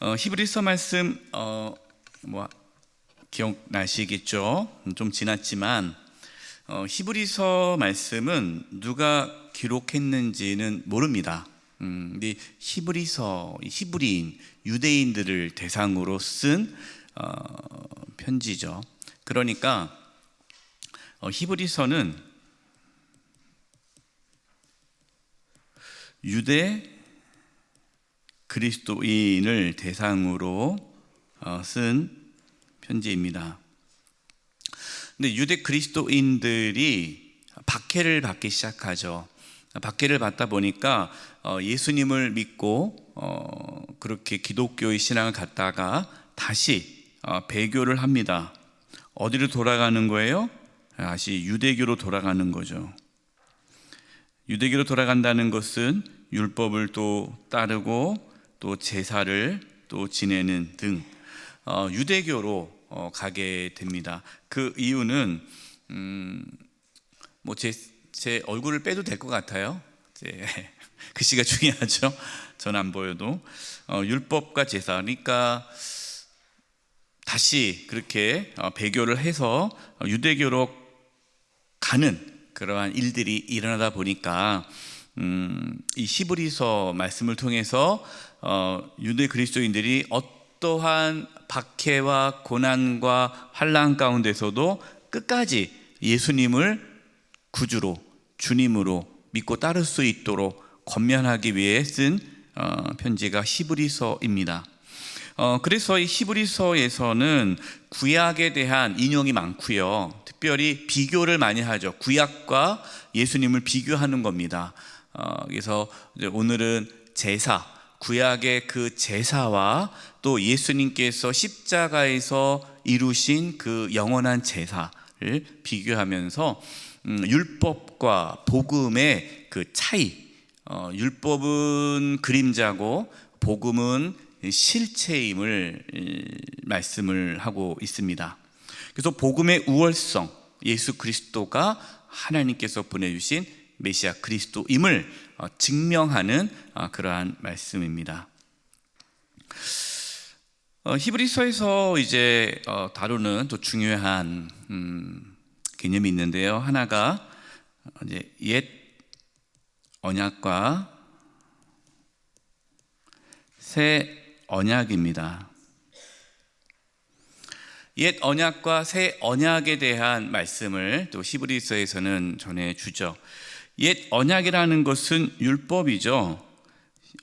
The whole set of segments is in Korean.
히브리서 말씀 기억나시겠죠? 좀 지났지만 히브리서 말씀은 누가 기록했는지는 모릅니다. 근데 히브리인 유대인들을 대상으로 쓴 편지죠. 그러니까 히브리서는 유대 그리스도인을 대상으로 쓴 편지입니다. 근데 유대 그리스도인들이 박해를 받기 시작하죠. 박해를 받다 보니까 예수님을 믿고 그렇게 기독교의 신앙을 갖다가 다시 배교를 합니다. 어디로 돌아가는 거예요? 다시 유대교로 돌아가는 거죠. 유대교로 돌아간다는 것은 율법을 또 따르고 또 제사를 또 지내는 등 유대교로 가게 됩니다. 그 이유는 제 얼굴을 빼도 될 것 같아요. 글씨가 중요하죠. 전 안 보여도 율법과 제사, 그러니까 다시 그렇게 배교를 해서 유대교로 가는 그러한 일들이 일어나다 보니까 이 히브리서 말씀을 통해서 유대 그리스도인들이 어떠한 박해와 고난과 환난 가운데서도 끝까지 예수님을 구주로 주님으로 믿고 따를 수 있도록 권면하기 위해 쓴 편지가 히브리서입니다. 그래서 이 히브리서에서는 구약에 대한 인용이 많고요. 특별히 비교를 많이 하죠. 구약과 예수님을 비교하는 겁니다. 그래서 오늘은 제사, 구약의 그 제사와 또 예수님께서 십자가에서 이루신 그 영원한 제사를 비교하면서 율법과 복음의 그 차이, 율법은 그림자고 복음은 실체임을 말씀을 하고 있습니다. 그래서 복음의 우월성, 예수 그리스도가 하나님께서 보내주신 메시아 그리스도임을 증명하는 그러한 말씀입니다. 히브리서에서 이제 다루는 또 중요한 개념이 있는데요. 하나가 이제 옛 언약과 새 언약입니다. 옛 언약과 새 언약에 대한 말씀을 또 히브리서에서는 전해주죠. 옛 언약이라는 것은 율법이죠.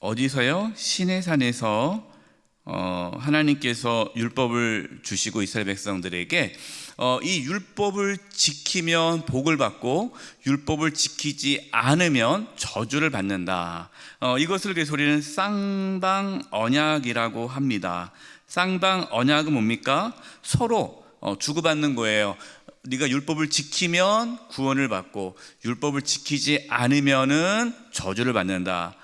어디서요? 시내산에서 하나님께서 율법을 주시고 이스라엘 백성들에게 이 율법을 지키면 복을 받고 율법을 지키지 않으면 저주를 받는다. 이것을 그래서 우리는 쌍방 언약이라고 합니다. 쌍방 언약은 뭡니까? 서로 주고받는 거예요. 네가 율법을 지키면 구원을 받고 율법을 지키지 않으면은 저주를 받는다.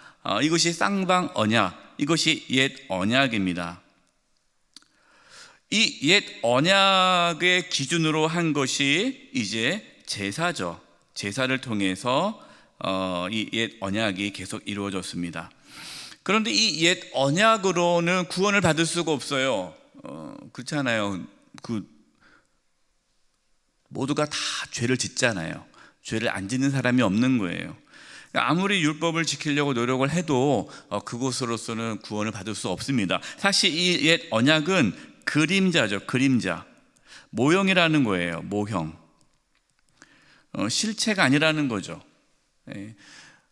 이것이 쌍방 언약, 이것이 옛 언약입니다. 이 옛 언약의 기준으로 한 것이 이제 제사죠. 제사를 통해서 이 옛 언약이 계속 이루어졌습니다. 그런데 이 옛 언약으로는 구원을 받을 수가 없어요. 그렇잖아요. 모두가 다 죄를 짓잖아요. 죄를 안 짓는 사람이 없는 거예요. 아무리 율법을 지키려고 노력을 해도 그것으로서는 구원을 받을 수 없습니다. 사실 이 옛 언약은 그림자죠. 그림자. 모형이라는 거예요. 모형. 실체가 아니라는 거죠.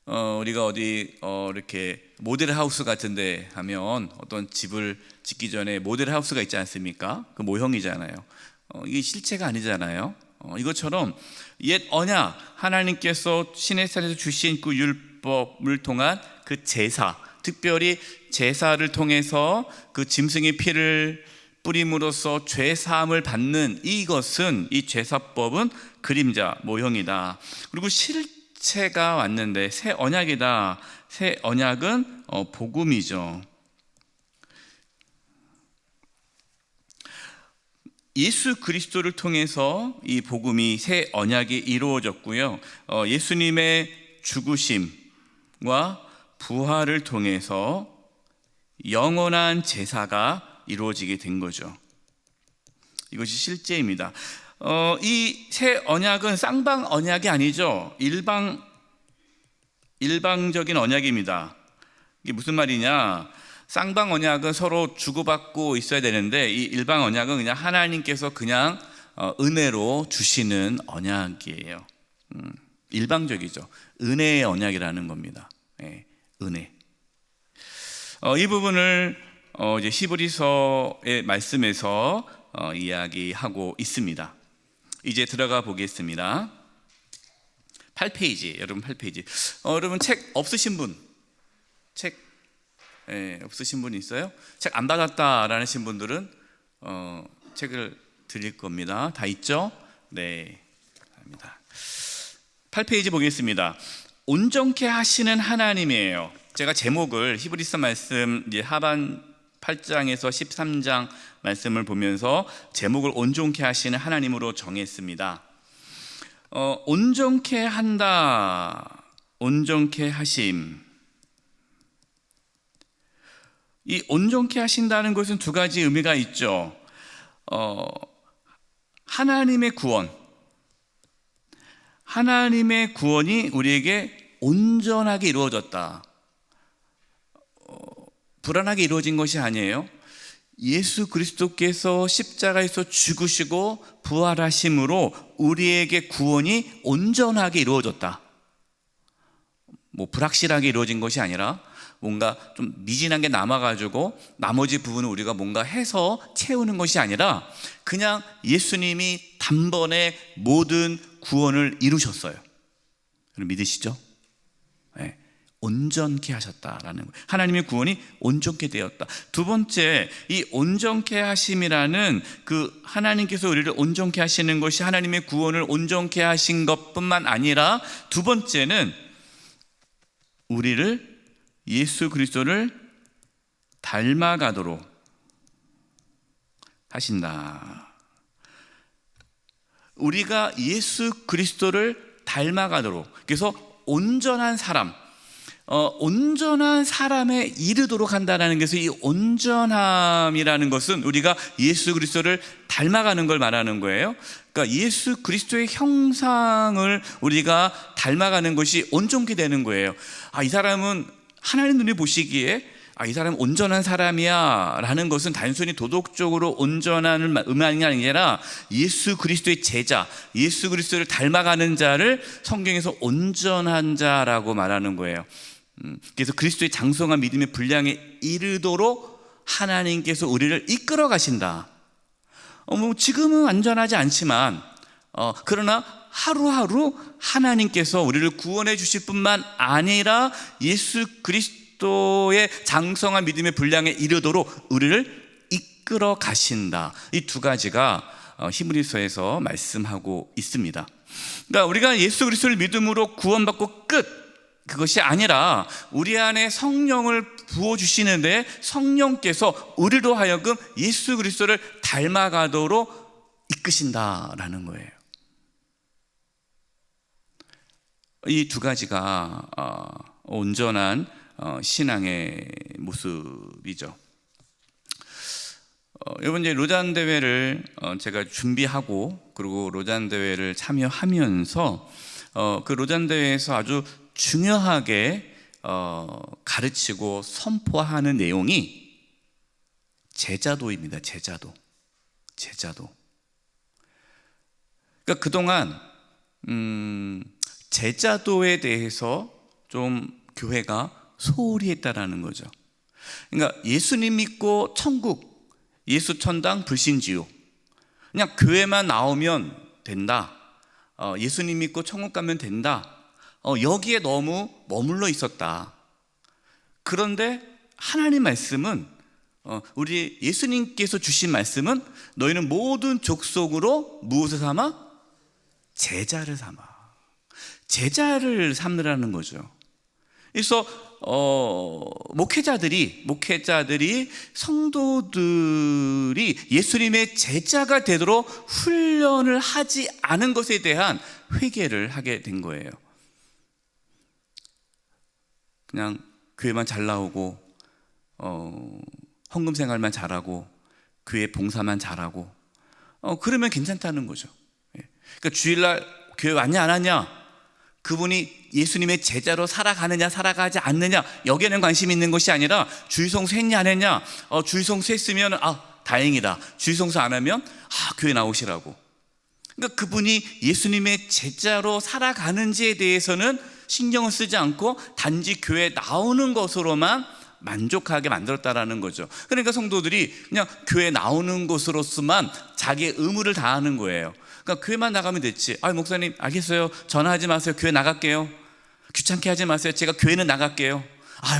우리가 어디 이렇게 모델 하우스 같은데 하면 어떤 집을 짓기 전에 모델 하우스가 있지 않습니까? 그 모형이잖아요. 이게 실체가 아니잖아요. 이것처럼 옛 언약, 하나님께서 시내산에서 주신 그 율법을 통한 그 제사, 특별히 제사를 통해서 그 짐승의 피를 뿌림으로써 죄 사함을 받는 이것은, 이 제사법은 그림자, 모형이다. 그리고 실체가 왔는데 새 언약이다. 새 언약은 복음이죠. 예수 그리스도를 통해서 이 복음이 새 언약이 이루어졌고요. 예수님의 죽으심과 부활을 통해서 영원한 제사가 이루어지게 된 거죠. 이것이 실제입니다. 이 새 언약은 쌍방 언약이 아니죠. 일방적인 언약입니다. 이게 무슨 말이냐? 쌍방 언약은 서로 주고받고 있어야 되는데, 이 일방 언약은 그냥 하나님께서 그냥 은혜로 주시는 언약이에요. 일방적이죠. 은혜의 언약이라는 겁니다. 네, 은혜. 이 부분을 이제 히브리서의 말씀에서 이야기하고 있습니다. 이제 들어가 보겠습니다. 8페이지, 여러분 8페이지. 여러분 책 없으신 분, 없으신 분 있어요? 책 안 받았다라는 분들은 책을 드릴 겁니다. 다 있죠? 네, 합니다. 8페이지 보겠습니다. 온전케 하시는 하나님이에요. 제가 제목을 히브리서 말씀 이제 하반 8장에서 13장 말씀을 보면서 제목을 온전케 하시는 하나님으로 정했습니다. 온전케 한다, 온전케 하심. 이 온전케 하신다는 것은 두 가지 의미가 있죠. 하나님의 구원, 하나님의 구원이 우리에게 온전하게 이루어졌다. 불안하게 이루어진 것이 아니에요. 예수 그리스도께서 십자가에서 죽으시고 부활하심으로 우리에게 구원이 온전하게 이루어졌다. 불확실하게 이루어진 것이 아니라 뭔가 좀 미진한 게 남아가지고 나머지 부분을 우리가 뭔가 해서 채우는 것이 아니라 그냥 예수님이 단번에 모든 구원을 이루셨어요. 믿으시죠? 네. 온전케 하셨다라는 거예요. 하나님의 구원이 온전케 되었다. 두 번째, 이 온전케 하심이라는 그 하나님께서 우리를 온전케 하시는 것이 하나님의 구원을 온전케 하신 것뿐만 아니라 두 번째는 우리를 예수 그리스도를 닮아가도록 하신다. 우리가 예수 그리스도를 닮아가도록, 그래서 온전한 사람, 온전한 사람에 이르도록 한다는 것은, 이 온전함이라는 것은 우리가 예수 그리스도를 닮아가는 걸 말하는 거예요. 그러니까 예수 그리스도의 형상을 우리가 닮아가는 것이 온전케 되는 거예요. 이 사람은 하나님 눈이 보시기에 이 사람은 온전한 사람이야 라는 것은 단순히 도덕적으로 온전한 의미가 아니라 예수 그리스도의 제자, 예수 그리스도를 닮아가는 자를 성경에서 온전한 자라고 말하는 거예요. 그래서 그리스도의 장성한 믿음의 분량에 이르도록 하나님께서 우리를 이끌어 가신다. 지금은 완전하지 않지만 그러나 하루하루 하나님께서 우리를 구원해 주실 뿐만 아니라 예수 그리스도의 장성한 믿음의 분량에 이르도록 우리를 이끌어 가신다. 이 두 가지가 히브리서에서 말씀하고 있습니다. 그러니까 우리가 예수 그리스도를 믿음으로 구원받고 끝, 그것이 아니라 우리 안에 성령을 부어주시는데 성령께서 우리로 하여금 예수 그리스도를 닮아가도록 이끄신다라는 거예요. 이 두 가지가 온전한 신앙의 모습이죠. 이번 이제 로잔 대회를 제가 준비하고 그리고 로잔 대회를 참여하면서 그 로잔 대회에서 아주 중요하게 가르치고 선포하는 내용이 제자도입니다. 제자도. 그러니까 그동안 제자도에 대해서 좀 교회가 소홀히 했다라는 거죠. 그러니까 예수님 믿고 천국, 예수 천당 불신지옥, 그냥 교회만 나오면 된다, 예수님 믿고 천국 가면 된다, 여기에 너무 머물러 있었다. 그런데 하나님 말씀은, 우리 예수님께서 주신 말씀은 너희는 모든 족속으로 무엇을 삼아? 제자를 삼으라는 거죠. 그래서 목회자들이 성도들이 예수님의 제자가 되도록 훈련을 하지 않은 것에 대한 회개를 하게 된 거예요. 그냥 교회만 잘 나오고 헌금 생활만 잘하고 교회 봉사만 잘하고 그러면 괜찮다는 거죠. 그러니까 주일날 교회 왔냐 안 왔냐, 그분이 예수님의 제자로 살아가느냐 살아가지 않느냐 여기에는 관심이 있는 것이 아니라 주일성수 했냐 안 했냐. 주일성수 했으면 다행이다. 주일성수 안 하면 교회 나오시라고. 그러니까 그분이 예수님의 제자로 살아가는지에 대해서는 신경을 쓰지 않고 단지 교회에 나오는 것으로만 만족하게 만들었다라는 거죠. 그러니까 성도들이 그냥 교회 나오는 것으로서만 자기의 의무를 다하는 거예요. 그러니까 교회만 나가면 됐지. 목사님 알겠어요, 전화하지 마세요, 교회 나갈게요. 귀찮게 하지 마세요, 제가 교회는 나갈게요.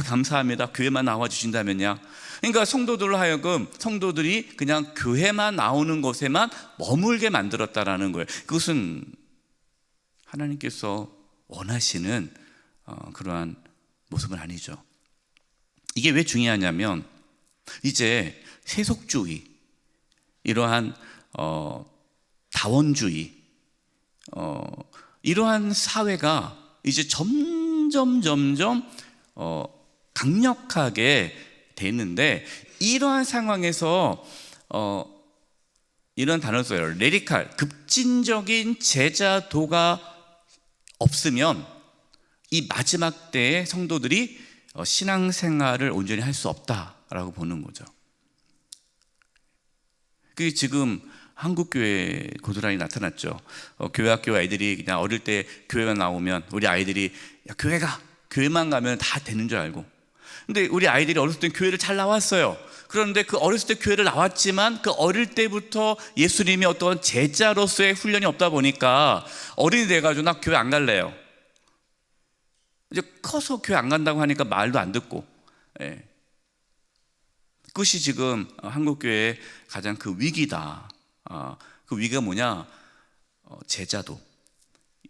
감사합니다, 교회만 나와 주신다면요. 그러니까 성도들로 하여금 성도들이 그냥 교회만 나오는 곳에만 머물게 만들었다라는 거예요. 그것은 하나님께서 원하시는 그러한 모습은 아니죠. 이게 왜 중요하냐면 이제 세속주의, 이러한 다원주의, 이러한 사회가 이제 점점 강력하게 되는데, 이러한 상황에서 이런 단어를 써요. 레디칼, 급진적인 제자도가 없으면 이 마지막 때에 성도들이 신앙생활을 온전히 할 수 없다라고 보는 거죠. 그게 지금 한국교회 고스란히 나타났죠. 교회학교 아이들이 그냥 어릴 때 교회만 나오면 우리 아이들이 교회만 가면 다 되는 줄 알고, 근데 우리 아이들이 어렸을 때 교회를 잘 나왔어요. 그런데 그 어렸을 때 교회를 나왔지만 그 어릴 때부터 예수님의 어떤 제자로서의 훈련이 없다 보니까 어른이 돼가지고 나 교회 안 갈래요. 이제 커서 교회 안 간다고 하니까 말도 안 듣고. 그것이 지금 한국교회의 가장 그 위기다. 그 위기가 뭐냐? 제자도,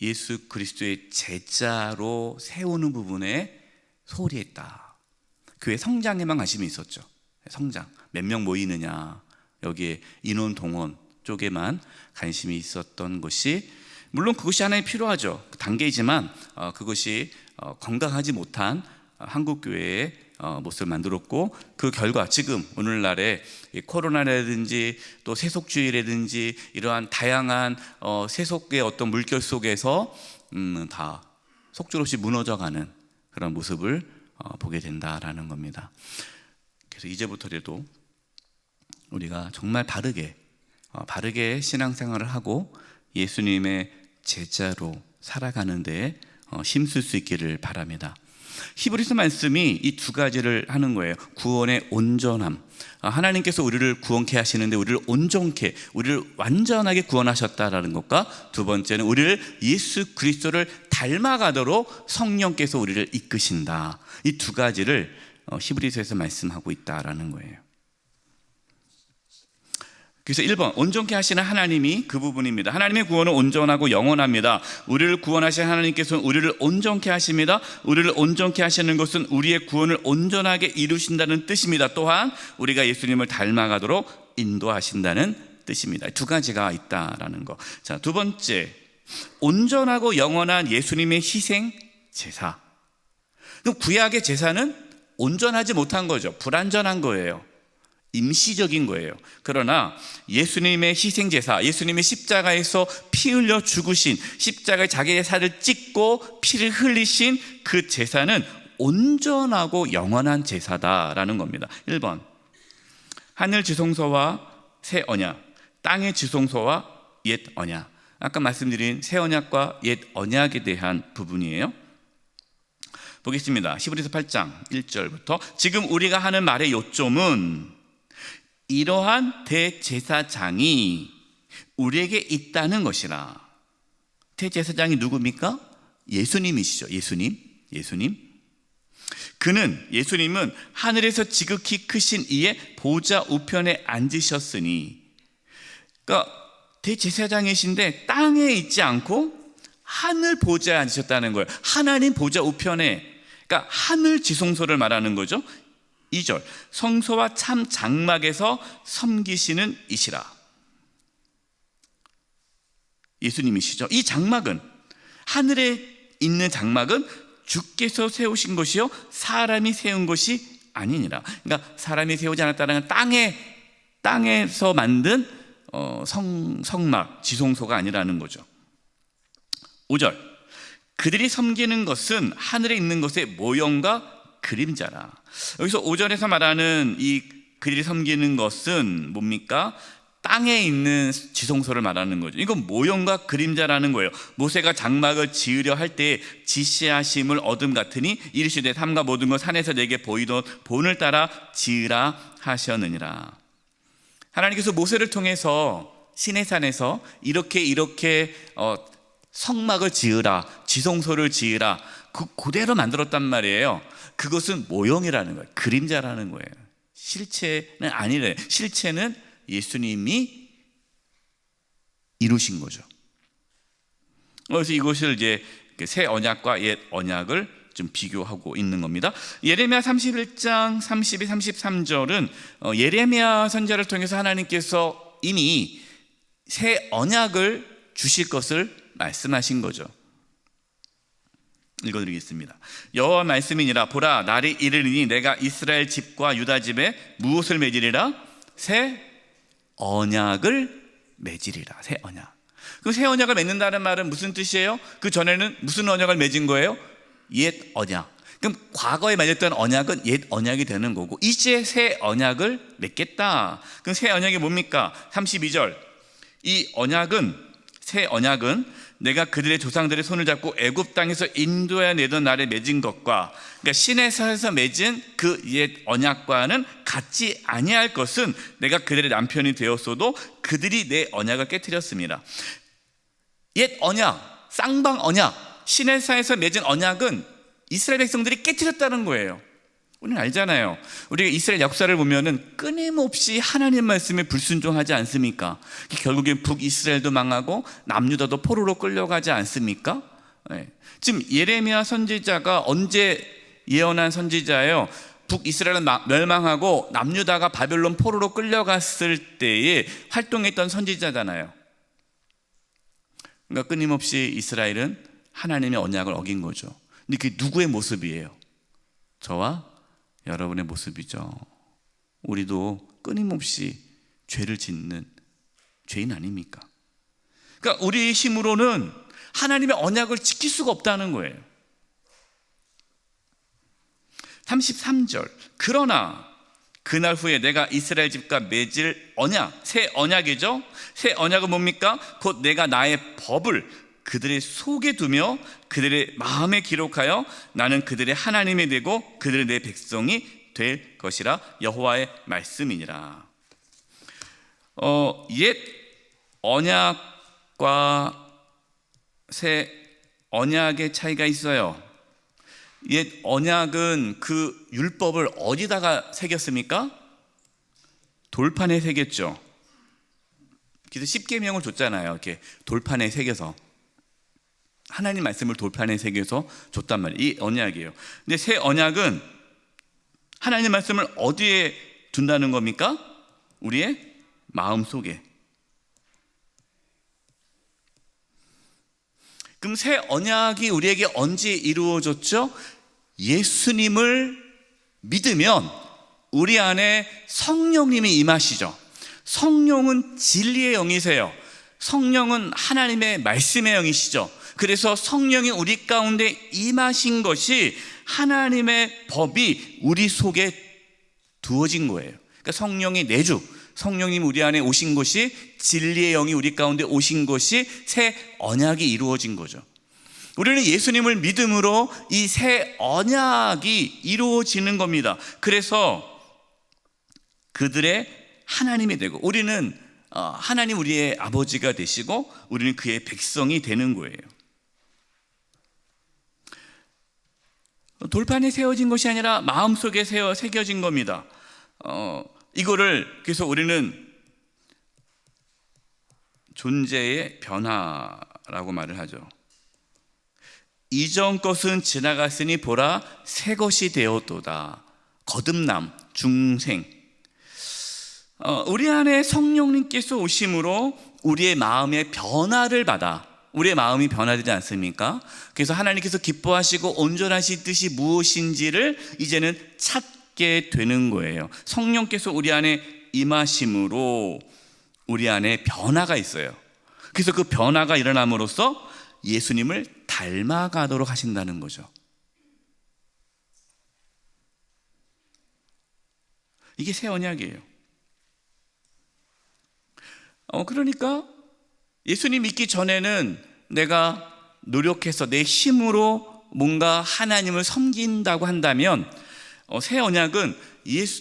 예수 그리스도의 제자로 세우는 부분에 소홀히 했다. 교회 성장에만 관심이 있었죠. 성장, 몇 명 모이느냐, 여기에 인원 동원 쪽에만 관심이 있었던 것이, 물론 그것이 하나의 필요하죠. 단계이지만 그것이 건강하지 못한 한국교회의 모습을 만들었고, 그 결과 지금 오늘날의 코로나라든지 또 세속주의라든지 이러한 다양한 세속의 어떤 물결 속에서 다 속절 없이 무너져가는 그런 모습을 보게 된다라는 겁니다. 그래서 이제부터라도 우리가 정말 바르게 신앙생활을 하고 예수님의 제자로 살아가는 데 힘쓸 수 있기를 바랍니다. 히브리서 말씀이 이 두 가지를 하는 거예요. 구원의 온전함, 하나님께서 우리를 구원케 하시는데 우리를 온전케, 우리를 완전하게 구원하셨다라는 것과, 두 번째는 우리를 예수 그리스도를 닮아가도록 성령께서 우리를 이끄신다. 이 두 가지를 히브리서에서 말씀하고 있다라는 거예요. 그래서 1번, 온전케 하시는 하나님이 그 부분입니다. 하나님의 구원은 온전하고 영원합니다. 우리를 구원하신 하나님께서는 우리를 온전케 하십니다. 우리를 온전케 하시는 것은 우리의 구원을 온전하게 이루신다는 뜻입니다. 또한 우리가 예수님을 닮아가도록 인도하신다는 뜻입니다. 두 가지가 있다라는 거. 자, 두 번째, 온전하고 영원한 예수님의 희생 제사. 그럼 구약의 제사는 온전하지 못한 거죠. 불완전한 거예요. 임시적인 거예요. 그러나 예수님의 희생제사, 예수님의 십자가에서 피 흘려 죽으신, 십자가에 자기의 살을 찢고 피를 흘리신 그 제사는 온전하고 영원한 제사다라는 겁니다. 1번, 하늘 지성소와 새 언약, 땅의 지성소와 옛 언약. 아까 말씀드린 새 언약과 옛 언약에 대한 부분이에요. 보겠습니다. 히브리서 8장 1절부터. 지금 우리가 하는 말의 요점은 이러한 대제사장이 우리에게 있다는 것이라. 대제사장이 누굽니까? 예수님이시죠. 예수님. 예수님은 하늘에서 지극히 크신 이의 보좌 우편에 앉으셨으니, 그러니까 대제사장이신데 땅에 있지 않고 하늘 보좌에 앉으셨다는 거예요. 하나님 보좌 우편에, 그러니까 하늘 지성소를 말하는 거죠. 2절, 성소와 참 장막에서 섬기시는 이시라. 예수님이시죠. 이 장막은, 하늘에 있는 장막은 주께서 세우신 것이요 사람이 세운 것이 아니니라. 그러니까 사람이 세우지 않았다는 땅에서 만든 성막, 지성소가 아니라는 거죠. 5절, 그들이 섬기는 것은 하늘에 있는 것의 모형과 그림자라. 여기서 5절에서 말하는 이 그들이 섬기는 것은 뭡니까? 땅에 있는 지성소를 말하는 거죠. 이건 모형과 그림자라는 거예요. 모세가 장막을 지으려 할 때 지시하심을 얻음 같으니 이르시되 삼가 모든 것 산에서 내게 보이던 본을 따라 지으라 하셨느니라. 하나님께서 모세를 통해서 시내산에서 이렇게 성막을 지으라, 지성소를 지으라, 그대로 만들었단 말이에요. 그것은 모형이라는 거예요. 그림자라는 거예요. 실체는 아니래요. 실체는 예수님이 이루신 거죠. 그래서 이것을 이제 새 언약과 옛 언약을 좀 비교하고 있는 겁니다. 예레미야 31장 32, 33절은 예레미야 선지자를 통해서 하나님께서 이미 새 언약을 주실 것을 말씀하신 거죠. 읽어드리겠습니다. 여호와 말씀이니라. 보라, 날이 이르리니 내가 이스라엘 집과 유다 집에 무엇을 맺으리라? 새 언약을 맺으리라. 새 언약. 그 새 언약을 맺는다는 말은 무슨 뜻이에요? 그 전에는 무슨 언약을 맺은 거예요? 옛 언약. 그럼 과거에 맺었던 언약은 옛 언약이 되는 거고, 이제 새 언약을 맺겠다. 그럼 새 언약이 뭡니까? 32절, 이 언약은, 새 언약은 내가 그들의 조상들의 손을 잡고 애굽 땅에서 인도해 내던 날에 맺은 것과, 그러니까 시내산에서 맺은 그 옛 언약과는 같지 아니할 것은 내가 그들의 남편이 되었어도 그들이 내 언약을 깨뜨렸습니다. 옛 언약, 쌍방 언약, 시내산에서 맺은 언약은 이스라엘 백성들이 깨뜨렸다는 거예요. 우리는 알잖아요. 우리가 이스라엘 역사를 보면은 끊임없이 하나님 말씀에 불순종하지 않습니까? 결국엔 북이스라엘도 망하고 남유다도 포로로 끌려가지 않습니까? 네. 지금 예레미야 선지자가 언제 예언한 선지자예요? 북이스라엘은 멸망하고 남유다가 바벨론 포로로 끌려갔을 때에 활동했던 선지자잖아요. 그러니까 끊임없이 이스라엘은 하나님의 언약을 어긴 거죠. 근데 그게 누구의 모습이에요? 저와 여러분의 모습이죠. 우리도 끊임없이 죄를 짓는 죄인 아닙니까? 그러니까 우리의 힘으로는 하나님의 언약을 지킬 수가 없다는 거예요. 33절, 그러나 그날 후에 내가 이스라엘 집과 맺을 언약, 새 언약이죠. 새 언약은 뭡니까? 곧 내가 나의 법을 그들의 속에 두며 그들의 마음에 기록하여 나는 그들의 하나님이 되고 그들의 내 백성이 될 것이라. 여호와의 말씀이니라. 옛 언약과 새 언약의 차이가 있어요. 옛 언약은 그 율법을 어디다가 새겼습니까? 돌판에 새겼죠. 그래서 십계명을 줬잖아요. 이렇게 돌판에 새겨서, 하나님 말씀을 돌판에 새겨서 줬단 말이에요. 이 언약이에요. 근데 새 언약은 하나님 말씀을 어디에 둔다는 겁니까? 우리의 마음 속에. 그럼 새 언약이 우리에게 언제 이루어졌죠? 예수님을 믿으면 우리 안에 성령님이 임하시죠. 성령은 진리의 영이세요. 성령은 하나님의 말씀의 영이시죠. 그래서 성령이 우리 가운데 임하신 것이 하나님의 법이 우리 속에 두어진 거예요. 그러니까 성령의 내주, 성령님 우리 안에 오신 것이, 진리의 영이 우리 가운데 오신 것이 새 언약이 이루어진 거죠. 우리는 예수님을 믿음으로 이 새 언약이 이루어지는 겁니다. 그래서 그들의 하나님이 되고, 우리는 하나님 우리의 아버지가 되시고 우리는 그의 백성이 되는 거예요. 돌판에 세워진 것이 아니라 마음속에 새겨진 겁니다. 이거를 그래서 우리는 존재의 변화라고 말을 하죠. 이전 것은 지나갔으니 보라 새 것이 되었도다. 거듭남, 중생. 우리 안에 성령님께서 오심으로 우리의 마음의 변화를 받아, 우리의 마음이 변화되지 않습니까? 그래서 하나님께서 기뻐하시고 온전하신 뜻이 무엇인지를 이제는 받게 되는 거예요. 성령께서 우리 안에 임하심으로 우리 안에 변화가 있어요. 그래서 그 변화가 일어남으로써 예수님을 닮아가도록 하신다는 거죠. 이게 새 언약이에요. 그러니까 예수님 믿기 전에는 내가 노력해서 내 힘으로 뭔가 하나님을 섬긴다고 한다면, 새 언약은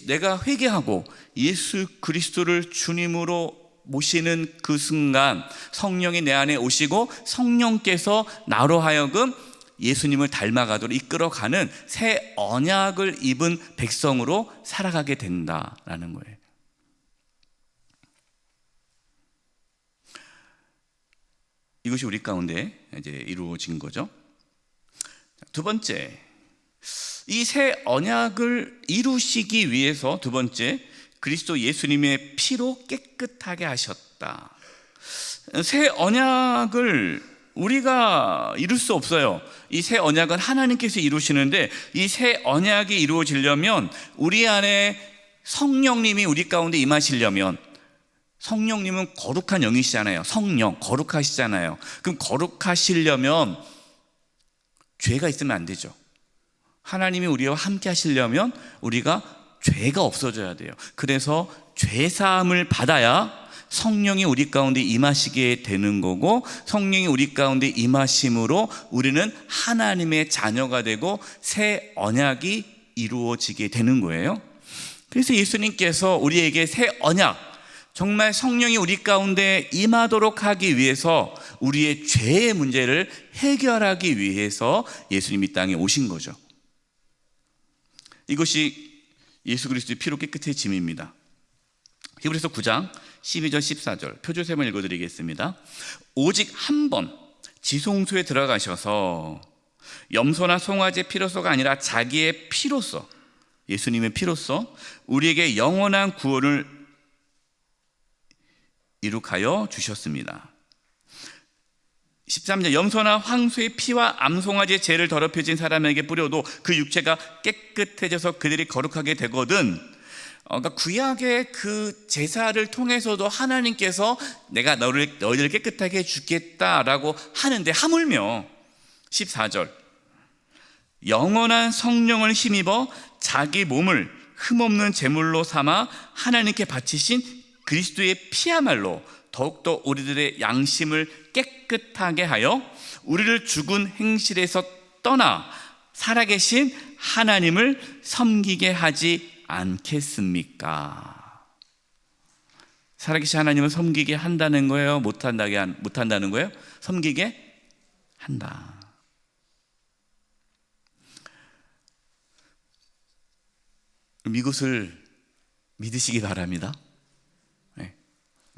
내가 회개하고 예수 그리스도를 주님으로 모시는 그 순간 성령이 내 안에 오시고 성령께서 나로 하여금 예수님을 닮아가도록 이끌어가는 새 언약을 입은 백성으로 살아가게 된다라는 거예요. 이것이 우리 가운데 이제 이루어진 거죠. 두 번째, 이 새 언약을 이루시기 위해서 두 번째, 그리스도 예수님의 피로 깨끗하게 하셨다. 새 언약을 우리가 이룰 수 없어요. 이 새 언약은 하나님께서 이루시는데, 이 새 언약이 이루어지려면 우리 안에 성령님이 우리 가운데 임하시려면, 성령님은 거룩한 영이시잖아요. 성령 거룩하시잖아요. 그럼 거룩하시려면 죄가 있으면 안 되죠. 하나님이 우리와 함께 하시려면 우리가 죄가 없어져야 돼요. 그래서 죄사함을 받아야 성령이 우리 가운데 임하시게 되는 거고, 성령이 우리 가운데 임하심으로 우리는 하나님의 자녀가 되고 새 언약이 이루어지게 되는 거예요. 그래서 예수님께서 우리에게 새 언약, 정말 성령이 우리 가운데 임하도록 하기 위해서 우리의 죄의 문제를 해결하기 위해서 예수님 이 땅에 오신 거죠. 이것이 예수 그리스도의 피로 깨끗해짐입니다. 히브리서 9장 12절 14절 표주세번 읽어드리겠습니다. 오직 한 번 지성소에 들어가셔서 염소나 송아지의 피로서가 아니라 자기의 피로서, 예수님의 피로서 우리에게 영원한 구원을 이룩하여 주셨습니다. 13절 염소나 황소의 피와 암송아지의 죄를 더럽혀진 사람에게 뿌려도 그 육체가 깨끗해져서 그들이 거룩하게 되거든. 그러니까 구약의 그 제사를 통해서도 하나님께서 내가 너희를 깨끗하게 해주겠다라고 하는데, 하물며 14절 영원한 성령을 힘입어 자기 몸을 흠없는 제물로 삼아 하나님께 바치신 그리스도의 피야말로 더욱더 우리들의 양심을 깨끗하게 하여 우리를 죽은 행실에서 떠나 살아계신 하나님을 섬기게 하지 않겠습니까? 살아계신 하나님을 섬기게 한다는 거예요? 못한다는 거예요? 섬기게 한다. 이것을 믿으시기 바랍니다.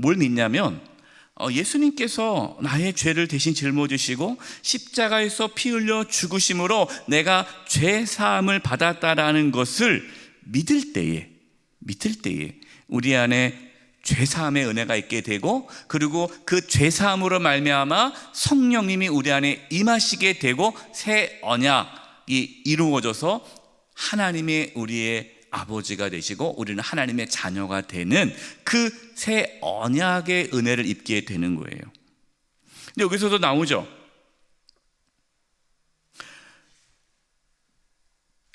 뭘 믿냐면 예수님께서 나의 죄를 대신 짊어지시고 십자가에서 피 흘려 죽으심으로 내가 죄 사함을 받았다라는 것을 믿을 때에 우리 안에 죄 사함의 은혜가 있게 되고, 그리고 그 죄 사함으로 말미암아 성령님이 우리 안에 임하시게 되고 새 언약이 이루어져서 하나님의 우리의 아버지가 되시고 우리는 하나님의 자녀가 되는 그 새 언약의 은혜를 입게 되는 거예요. 근데 여기서도 나오죠.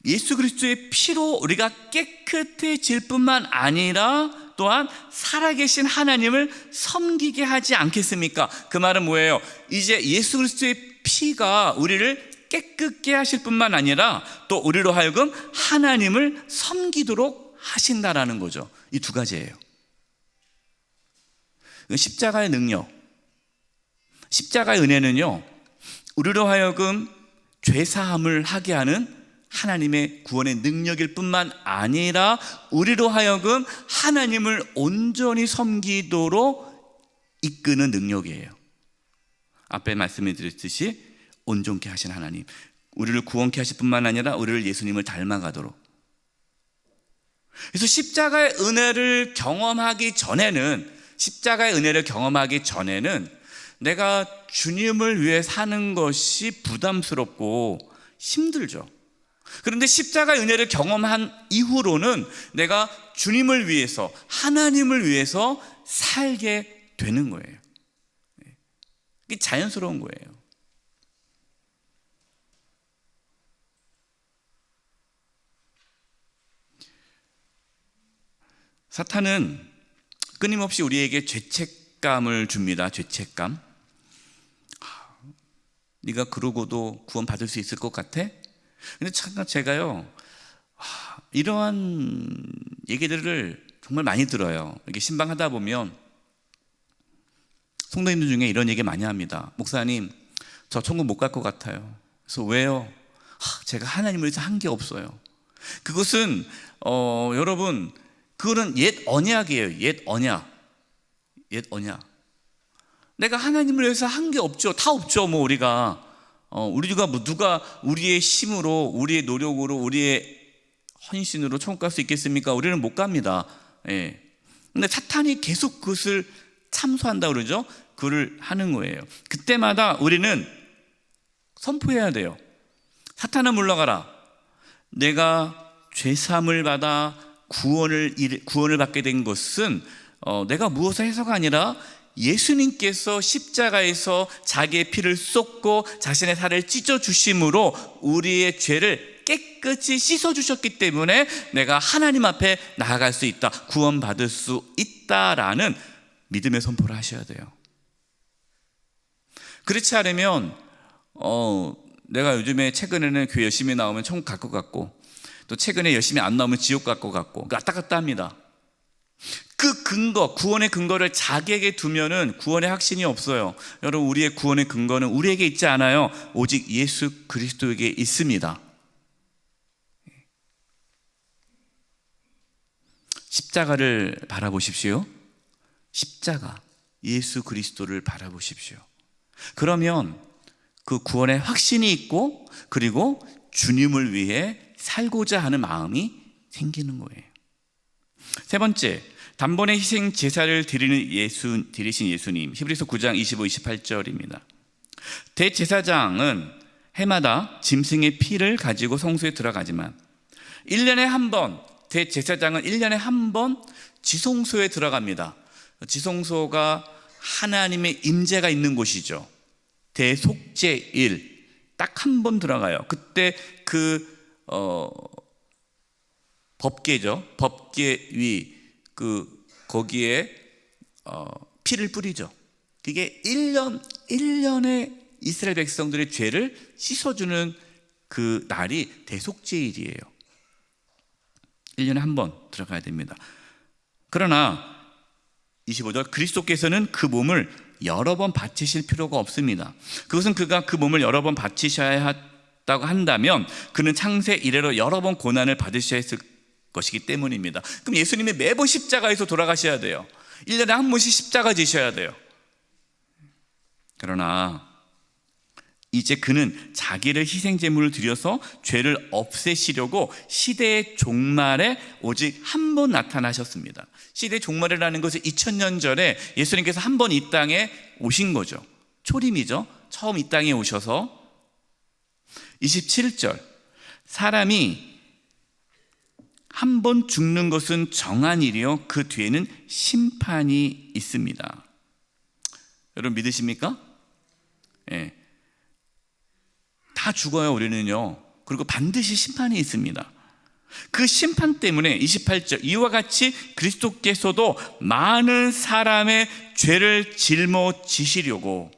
예수 그리스도의 피로 우리가 깨끗해질 뿐만 아니라 또한 살아계신 하나님을 섬기게 하지 않겠습니까? 그 말은 뭐예요? 이제 예수 그리스도의 피가 우리를 깨끗게 하실 뿐만 아니라 또 우리로 하여금 하나님을 섬기도록 하신다라는 거죠. 이 두 가지예요. 십자가의 능력, 십자가의 은혜는요, 우리로 하여금 죄사함을 하게 하는 하나님의 구원의 능력일 뿐만 아니라 우리로 하여금 하나님을 온전히 섬기도록 이끄는 능력이에요. 앞에 말씀해 드렸듯이 온전케 하신 하나님, 우리를 구원케 하실 뿐만 아니라 우리를 예수님을 닮아가도록. 그래서 십자가의 은혜를 경험하기 전에는 내가 주님을 위해 사는 것이 부담스럽고 힘들죠. 그런데 십자가의 은혜를 경험한 이후로는 내가 주님을 위해서, 하나님을 위해서 살게 되는 거예요. 이게 자연스러운 거예요. 사탄은 끊임없이 우리에게 죄책감을 줍니다. 죄책감. 네가 그러고도 구원 받을 수 있을 것 같아? 근데 잠깐 제가요, 이러한 얘기들을 정말 많이 들어요. 이렇게 신방하다 보면 성도님들 중에 이런 얘기 많이 합니다. 목사님, 저 천국 못 갈 것 같아요. 그래서 왜요? 제가 하나님을 위해서 한 게 없어요. 그것은 여러분, 그거는 옛 언약이에요. 옛 언약. 내가 하나님을 위해서 한 게 없죠. 다 없죠. 뭐 우리가 누가 우리의 힘으로, 우리의 노력으로, 우리의 헌신으로 천국 갈 수 있겠습니까? 우리는 못 갑니다. 예. 근데 사탄이 계속 그것을 참소한다 그러죠. 그걸 하는 거예요. 그때마다 우리는 선포해야 돼요. 사탄아 물러가라. 내가 죄사함을 받아 구원을 받게 된 것은 내가 무엇을 해서가 아니라 예수님께서 십자가에서 자기의 피를 쏟고 자신의 살을 찢어 주심으로 우리의 죄를 깨끗이 씻어 주셨기 때문에 내가 하나님 앞에 나아갈 수 있다, 구원받을 수 있다라는 믿음의 선포를 하셔야 돼요. 그렇지 않으면 내가 요즘에 최근에는 교회 열심히 나오면 천국 갈 것 같고, 또 최근에 열심히 안 나오면 지옥 갈 것 같고, 왔다 갔다 합니다. 그 근거, 구원의 근거를 자기에게 두면은 구원의 확신이 없어요. 여러분, 우리의 구원의 근거는 우리에게 있지 않아요. 오직 예수 그리스도에게 있습니다. 십자가를 바라보십시오. 십자가, 예수 그리스도를 바라보십시오. 그러면 그 구원의 확신이 있고, 그리고 주님을 위해 살고자 하는 마음이 생기는 거예요. 세 번째, 단번에 희생 제사를 드리신 예수님. 히브리서 9장 25, 28절입니다. 대제사장은 해마다 짐승의 피를 가지고 성소에 들어가지만 1년에 한 번, 대제사장은 1년에 한 번 지성소에 들어갑니다. 지성소가 하나님의 임재가 있는 곳이죠. 대속죄일 딱 한 번 들어가요. 그때 법궤죠. 법궤 위 거기에 피를 뿌리죠. 그게 1년에 이스라엘 백성들의 죄를 씻어주는 그 날이 대속죄일이에요. 1년에 한 번 들어가야 됩니다. 그러나 25절, 그리스도께서는 그 몸을 여러 번 바치실 필요가 없습니다. 그것은 그가 그 몸을 여러 번 바치셔야 했다고 한다면 그는 창세 이래로 여러 번 고난을 받으셔야 했을 것이기 때문입니다. 그럼 예수님이 매번 십자가에서 돌아가셔야 돼요. 1년에 한 번씩 십자가 지셔야 돼요. 그러나 이제 그는 자기를 희생제물을 드려서 죄를 없애시려고 시대의 종말에 오직 한 번 나타나셨습니다. 시대의 종말이라는 것은 2000년 전에 예수님께서 한 번 이 땅에 오신 거죠. 초림이죠. 처음 이 땅에 오셔서. 27절, 사람이 한 번 죽는 것은 정한 일이요 그 뒤에는 심판이 있습니다. 여러분 믿으십니까? 예. 다 죽어요, 우리는요. 그리고 반드시 심판이 있습니다. 그 심판 때문에 28절, 이와 같이 그리스도께서도 많은 사람의 죄를 짊어지시려고,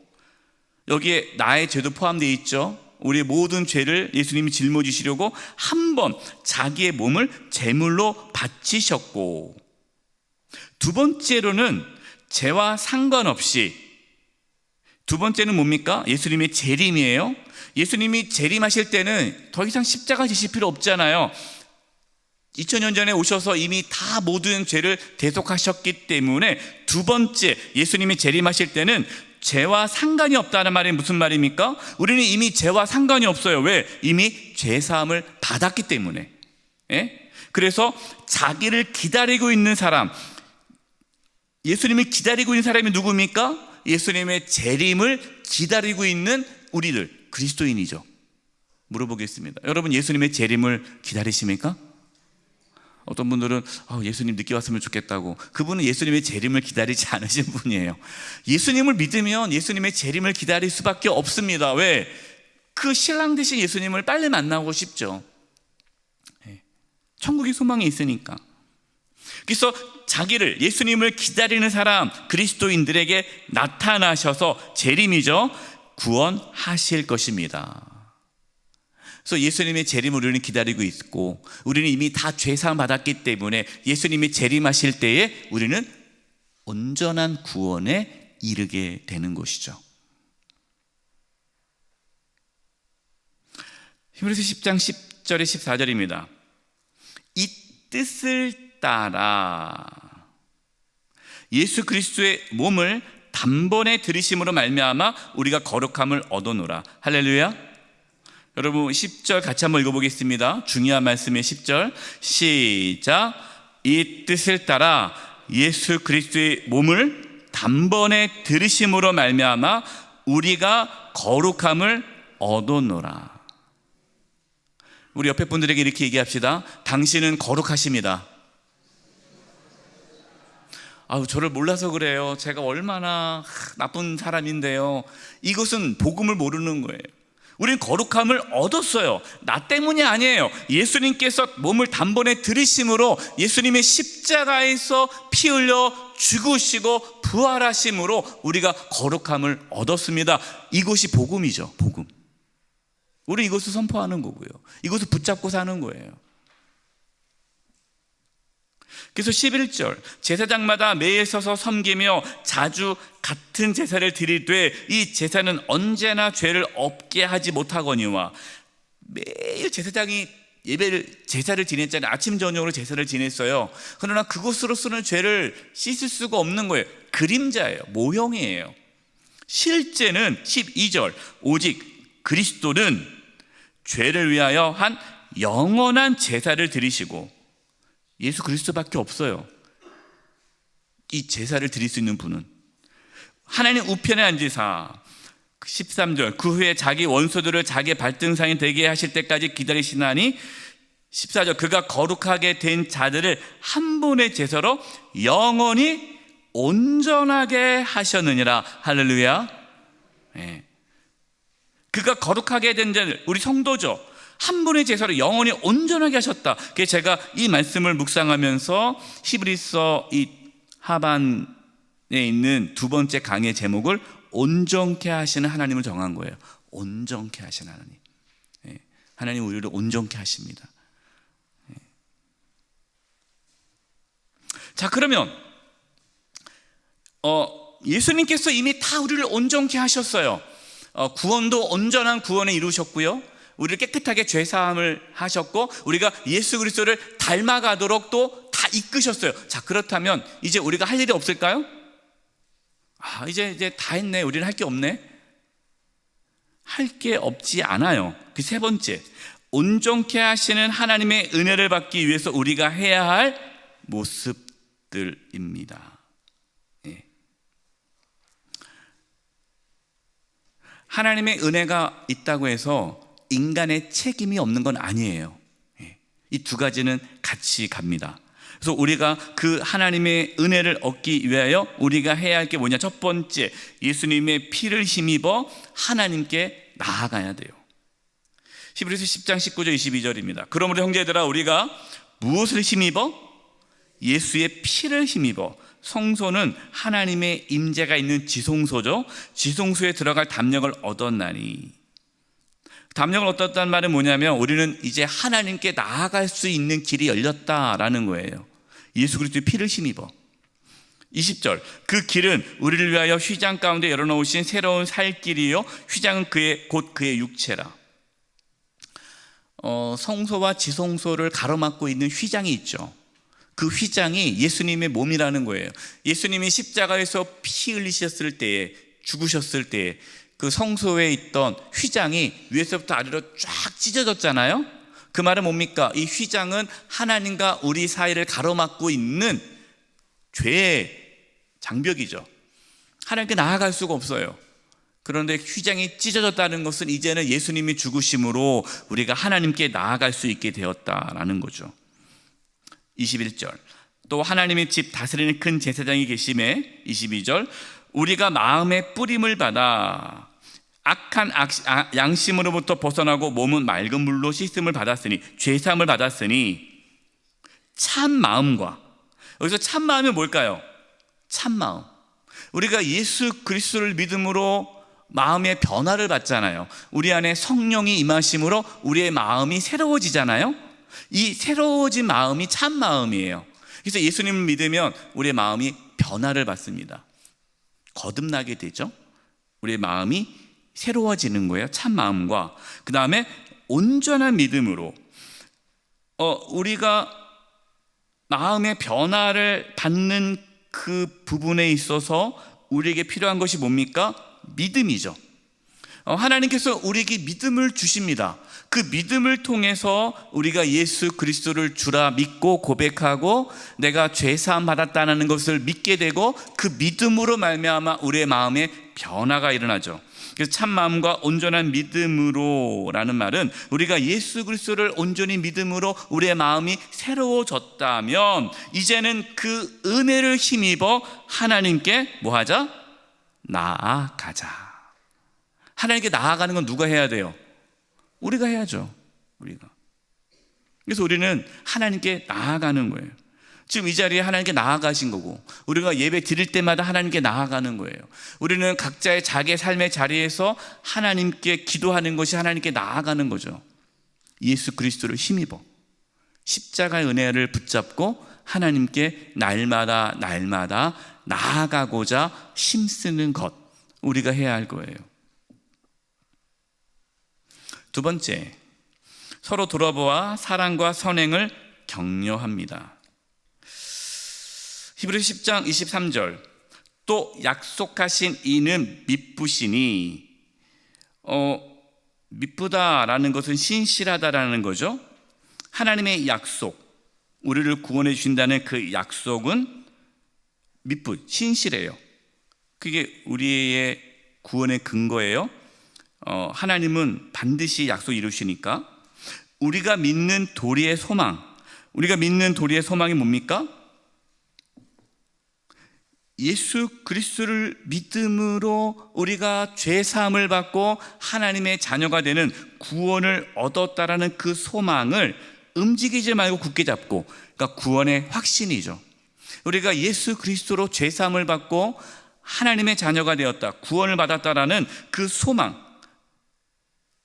여기에 나의 죄도 포함되어 있죠. 우리의 모든 죄를 예수님이 짊어지시려고 한 번 자기의 몸을 제물로 바치셨고, 두 번째로는 죄와 상관없이, 두 번째는 뭡니까? 예수님의 재림이에요. 예수님이 재림하실 때는 더 이상 십자가 지실 필요 없잖아요. 2000년 전에 오셔서 이미 다 모든 죄를 대속하셨기 때문에 두 번째 예수님이 재림하실 때는 죄와 상관이 없다는 말이 무슨 말입니까? 우리는 이미 죄와 상관이 없어요. 왜? 이미 죄사함을 받았기 때문에. 예? 그래서 자기를 기다리고 있는 사람, 예수님을 기다리고 있는 사람이 누굽니까? 예수님의 재림을 기다리고 있는 우리들, 그리스도인이죠. 물어보겠습니다. 여러분, 예수님의 재림을 기다리십니까? 어떤 분들은 예수님 늦게 왔으면 좋겠다고. 그분은 예수님의 재림을 기다리지 않으신 분이에요. 예수님을 믿으면 예수님의 재림을 기다릴 수밖에 없습니다. 왜? 그 신랑 되신 예수님을 빨리 만나고 싶죠. 천국이 소망이 있으니까. 그래서 자기를, 예수님을 기다리는 사람, 그리스도인들에게 나타나셔서 재림이죠, 구원하실 것입니다. 그래서 예수님의 재림을 우리는 기다리고 있고, 우리는 이미 다 죄사함 받았기 때문에 예수님이 재림하실 때에 우리는 온전한 구원에 이르게 되는 것이죠. 히브리서 10장 10절에 14절입니다. 이 뜻을 따라 예수 그리스도의 몸을 단번에 들이심으로 말미암아 우리가 거룩함을 얻어노라. 할렐루야. 여러분, 10절 같이 한번 읽어보겠습니다. 중요한 말씀의 10절 시작. 이 뜻을 따라 예수 그리스도의 몸을 단번에 들이심으로 말미암아 우리가 거룩함을 얻어노라. 우리 옆에 분들에게 이렇게 얘기합시다. 당신은 거룩하십니다. 저를 몰라서 그래요. 제가 얼마나 나쁜 사람인데요. 이것은 복음을 모르는 거예요. 우리는 거룩함을 얻었어요. 나 때문이 아니에요. 예수님께서 몸을 단번에 들이심으로, 예수님의 십자가에서 피 흘려 죽으시고 부활하심으로 우리가 거룩함을 얻었습니다. 이것이 복음이죠. 복음. 우리 이것을 선포하는 거고요. 이것을 붙잡고 사는 거예요. 그래서 11절, 제사장마다 매일 서서 섬기며 자주 같은 제사를 드리되 이 제사는 언제나 죄를 없게 하지 못하거니와. 매일 제사장이 제사를 지냈잖아요. 아침 저녁으로 제사를 지냈어요. 그러나 그것으로서는 죄를 씻을 수가 없는 거예요. 그림자예요. 모형이에요. 실제는 12절, 오직 그리스도는 죄를 위하여 한 영원한 제사를 드리시고, 예수 그리스도밖에 없어요. 이 제사를 드릴 수 있는 분은 하나님 우편에 앉으사, 13절, 그 후에 자기 원수들을 자기 발등상이 되게 하실 때까지 기다리시나니, 14절, 그가 거룩하게 된 자들을 한 분의 제사로 영원히 온전하게 하셨느니라. 할렐루야. 네. 그가 거룩하게 된 자들, 우리 성도죠. 한 분의 제사로 영원히 온전하게 하셨다. 그래서 제가 이 말씀을 묵상하면서 히브리서 이 하반에 있는 두 번째 강의 제목을 온전케 하시는 하나님을 정한 거예요. 온전케 하시는 하나님. 하나님 우리를 온전케 하십니다. 자, 그러면 예수님께서 이미 다 우리를 온전케 하셨어요. 구원도 온전한 구원에 이루셨고요, 우리를 깨끗하게 죄사함을 하셨고, 우리가 예수 그리스도를 닮아가도록 또 다 이끄셨어요. 자, 그렇다면 이제 우리가 할 일이 없을까요? 이제 다 했네. 우리는 할 게 없네. 할 게 없지 않아요. 그 세 번째, 온전케 하시는 하나님의 은혜를 받기 위해서 우리가 해야 할 모습들입니다. 하나님의 은혜가 있다고 해서 인간의 책임이 없는 건 아니에요. 이 두 가지는 같이 갑니다. 그래서 우리가 그 하나님의 은혜를 얻기 위하여 우리가 해야 할 게 뭐냐? 첫 번째, 예수님의 피를 힘입어 하나님께 나아가야 돼요. 히브리서 10장 19절 22절입니다. 그러므로 형제들아, 우리가 무엇을 힘입어? 예수의 피를 힘입어. 성소는 하나님의 임재가 있는 지성소죠. 지성소에 들어갈 담력을 얻었나니. 담력을 얻었다는 말은 뭐냐면, 우리는 이제 하나님께 나아갈 수 있는 길이 열렸다라는 거예요. 예수 그리스도의 피를 힘입어. 20절, 그 길은 우리를 위하여 휘장 가운데 열어놓으신 새로운 살 길이요, 휘장은 곧 그의 육체라. 성소와 지성소를 가로막고 있는 휘장이 있죠. 그 휘장이 예수님의 몸이라는 거예요. 예수님이 십자가에서 피 흘리셨을 때에, 죽으셨을 때에 그 성소에 있던 휘장이 위에서부터 아래로 쫙 찢어졌잖아요. 그 말은 뭡니까? 이 휘장은 하나님과 우리 사이를 가로막고 있는 죄의 장벽이죠. 하나님께 나아갈 수가 없어요. 그런데 휘장이 찢어졌다는 것은 이제는 예수님이 죽으심으로 우리가 하나님께 나아갈 수 있게 되었다라는 거죠. 21절, 또 하나님의 집 다스리는 큰 제사장이 계심에 22절, 우리가 마음의 뿌림을 받아 악한 양심으로부터 벗어나고 몸은 맑은 물로 씻음을 받았으니, 죄사함을 받았으니 참 마음과, 여기서 참 마음이 뭘까요? 참 마음. 우리가 예수 그리스도를 믿음으로 마음의 변화를 받잖아요. 우리 안에 성령이 임하심으로 우리의 마음이 새로워지잖아요. 이 새로워진 마음이 참 마음이에요. 그래서 예수님을 믿으면 우리의 마음이 변화를 받습니다. 거듭나게 되죠. 우리의 마음이 새로워지는 거예요. 참 마음과, 그 다음에 온전한 믿음으로 우리가 마음의 변화를 받는 그 부분에 있어서 우리에게 필요한 것이 뭡니까? 믿음이죠. 하나님께서 우리에게 믿음을 주십니다. 그 믿음을 통해서 우리가 예수 그리스도를 주라 믿고 고백하고 내가 죄사함 받았다는 것을 믿게 되고, 그 믿음으로 말미암아 우리의 마음에 변화가 일어나죠. 그래서 참 마음과 온전한 믿음으로라는 말은 우리가 예수 그리스도를 온전히 믿음으로 우리의 마음이 새로워졌다면 이제는 그 은혜를 힘입어 하나님께 뭐 하자? 나아가자. 하나님께 나아가는 건 누가 해야 돼요? 우리가 해야죠. 우리가. 그래서 우리는 하나님께 나아가는 거예요. 지금 이 자리에 하나님께 나아가신 거고, 우리가 예배 드릴 때마다 하나님께 나아가는 거예요. 우리는 각자의 자기의 삶의 자리에서 하나님께 기도하는 것이 하나님께 나아가는 거죠. 예수 그리스도를 힘입어 십자가의 은혜를 붙잡고 하나님께 날마다 나아가고자 힘쓰는 것, 우리가 해야 할 거예요. 두 번째, 서로 돌아보아 사랑과 선행을 격려합니다. 히브리서 10장 23절, 또 약속하신 이는 미쁘시니, 미쁘다라는 것은 신실하다라는 거죠. 하나님의 약속, 우리를 구원해 주신다는 그 약속은 신실해요. 그게 우리의 구원의 근거예요. 하나님은 반드시 약속 이루시니까. 우리가 믿는 도리의 소망, 우리가 믿는 도리의 소망이 뭡니까? 예수 그리스도를 믿음으로 우리가 죄 사함을 받고 하나님의 자녀가 되는 구원을 얻었다라는 그 소망을 움직이지 말고 굳게 잡고, 그러니까 구원의 확신이죠. 우리가 예수 그리스도로 죄 사함을 받고 하나님의 자녀가 되었다, 구원을 받았다라는 그 소망,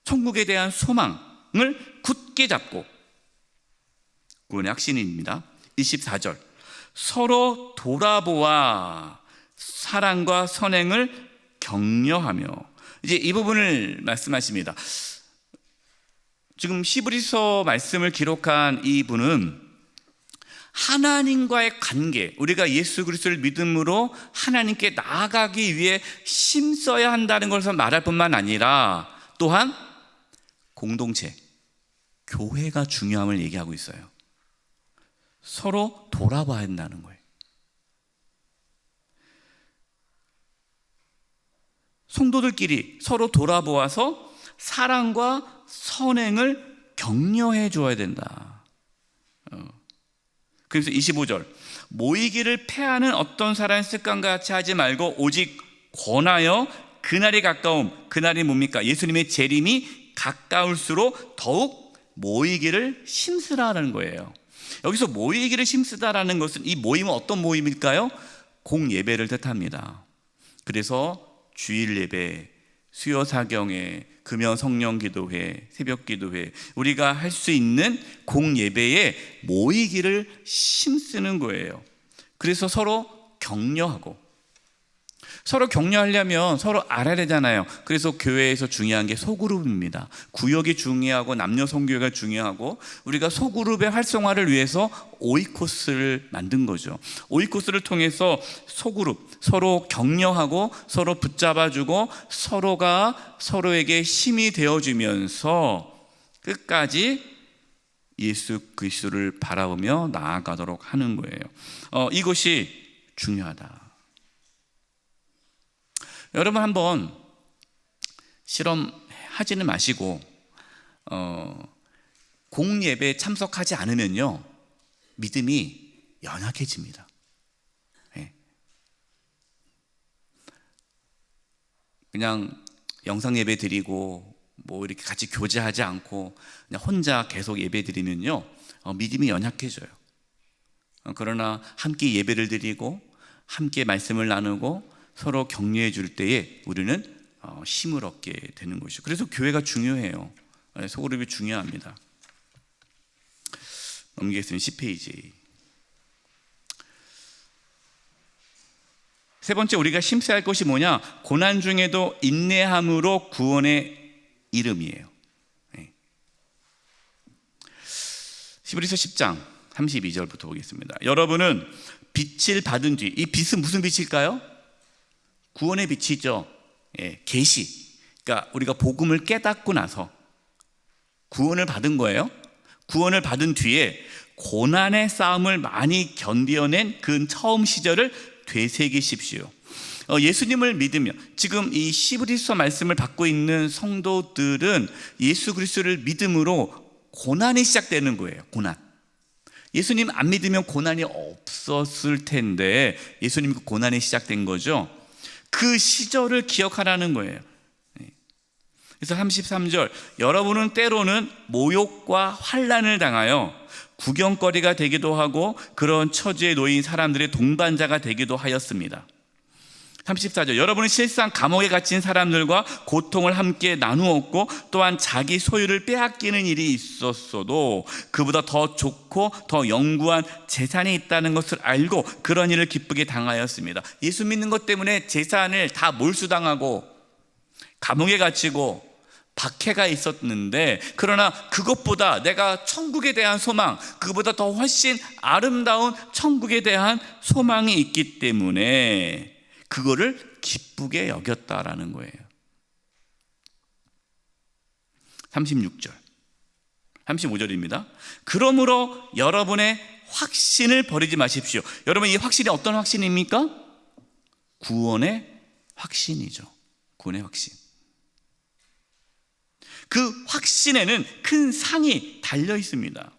천국에 대한 소망을 굳게 잡고, 구원의 확신입니다. 24절, 서로 돌아보아 사랑과 선행을 격려하며, 이제 이 부분을 말씀하십니다. 지금 히브리서 말씀을 기록한 이 분은 하나님과의 관계, 우리가 예수 그리스도를 믿음으로 하나님께 나아가기 위해 힘써야 한다는 것을 말할 뿐만 아니라 또한 공동체, 교회가 중요함을 얘기하고 있어요. 서로 돌아봐야 한다는 거예요. 성도들끼리 서로 돌아보아서 사랑과 선행을 격려해 줘야 된다. 그래서 25절, 모이기를 패하는 어떤 사람의 습관과 같이 하지 말고 오직 권하여 그날이 가까움, 그날이 뭡니까? 예수님의 재림이 가까울수록 더욱 모이기를 힘쓰라는 거예요. 여기서 모이기를 힘쓰다라는 것은, 이 모임은 어떤 모임일까요? 공예배를 뜻합니다. 그래서 주일 예배, 수요 사경회, 금요 성령 기도회, 새벽 기도회, 우리가 할 수 있는 공예배에 모이기를 힘쓰는 거예요. 그래서 서로 격려하고, 서로 격려하려면 서로 알아야 되잖아요. 그래서 교회에서 중요한 게 소그룹입니다. 구역이 중요하고 남녀 성교회가 중요하고, 우리가 소그룹의 활성화를 위해서 오이코스를 만든 거죠. 오이코스를 통해서 소그룹, 서로 격려하고 서로 붙잡아주고 서로가 서로에게 힘이 되어주면서 끝까지 예수 그리스도를 바라보며 나아가도록 하는 거예요. 이것이 중요하다. 여러분, 한번 실험하지는 마시고 공예배에 참석하지 않으면요, 믿음이 연약해집니다. 예. 그냥 영상 예배 드리고 뭐 이렇게 같이 교제하지 않고 그냥 혼자 계속 예배 드리면요, 믿음이 연약해져요. 그러나 함께 예배를 드리고 함께 말씀을 나누고 서로 격려해 줄 때에 우리는 힘을 얻게 되는 것이죠. 그래서 교회가 중요해요. 소그룹이 중요합니다. 넘기겠습니다. 10페이지. 세 번째, 우리가 심사할 것이 뭐냐? 고난 중에도 인내함으로 구원의 이름이에요. 히브리서 10장 32절부터 보겠습니다. 여러분은 빛을 받은 뒤, 이 빛은 무슨 빛일까요? 구원의 빛이죠. 계시. 그러니까 우리가 복음을 깨닫고 나서 구원을 받은 거예요. 구원을 받은 뒤에 고난의 싸움을 많이 견뎌낸 그 처음 시절을 되새기십시오. 예수님을 믿으며 지금 이 히브리서 말씀을 받고 있는 성도들은 예수 그리스도를 믿음으로 고난이 시작되는 거예요. 고난. 예수님 안 믿으면 고난이 없었을 텐데 예수님 그 고난이 시작된 거죠. 그 시절을 기억하라는 거예요. 그래서 33절, 여러분은 때로는 모욕과 환난을 당하여 구경거리가 되기도 하고 그런 처지에 놓인 사람들의 동반자가 되기도 하였습니다. 34절, 여러분은 실상 감옥에 갇힌 사람들과 고통을 함께 나누었고 또한 자기 소유를 빼앗기는 일이 있었어도 그보다 더 좋고 더 영구한 재산이 있다는 것을 알고 그런 일을 기쁘게 당하였습니다. 예수 믿는 것 때문에 재산을 다 몰수당하고 감옥에 갇히고 박해가 있었는데, 그러나 그것보다 내가 천국에 대한 소망, 그보다 더 훨씬 아름다운 천국에 대한 소망이 있기 때문에 그거를 기쁘게 여겼다라는 거예요. 36절 35절입니다. 그러므로 여러분의 확신을 버리지 마십시오. 여러분, 이 확신이 어떤 확신입니까? 구원의 확신이죠. 구원의 확신. 그 확신에는 큰 상이 달려 있습니다.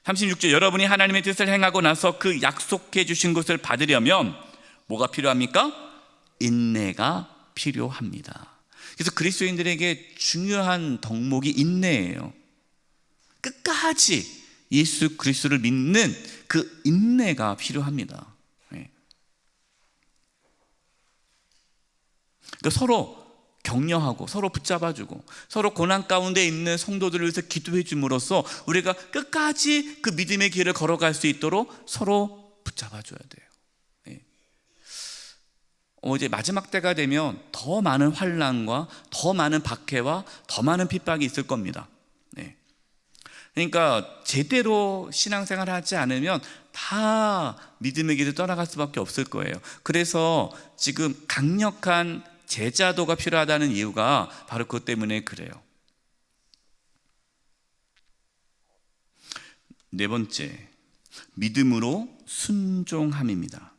36절, 여러분이 하나님의 뜻을 행하고 나서 그 약속해 주신 것을 받으려면 뭐가 필요합니까? 인내가 필요합니다. 그래서 그리스도인들에게 중요한 덕목이 인내예요. 끝까지 예수 그리스도를 믿는 그 인내가 필요합니다. 그러니까 서로 격려하고 서로 붙잡아주고 서로 고난 가운데 있는 성도들을 위해서 기도해 줌으로써 우리가 끝까지 그 믿음의 길을 걸어갈 수 있도록 서로 붙잡아줘야 돼요. 이제 마지막 때가 되면 더 많은 환난과 더 많은 박해와 더 많은 핍박이 있을 겁니다. 그러니까 제대로 신앙생활을 하지 않으면 다 믿음의 길을 떠나갈 수밖에 없을 거예요. 그래서 지금 강력한 제자도가 필요하다는 이유가 바로 그것 때문에 그래요. 네 번째, 믿음으로 순종함입니다.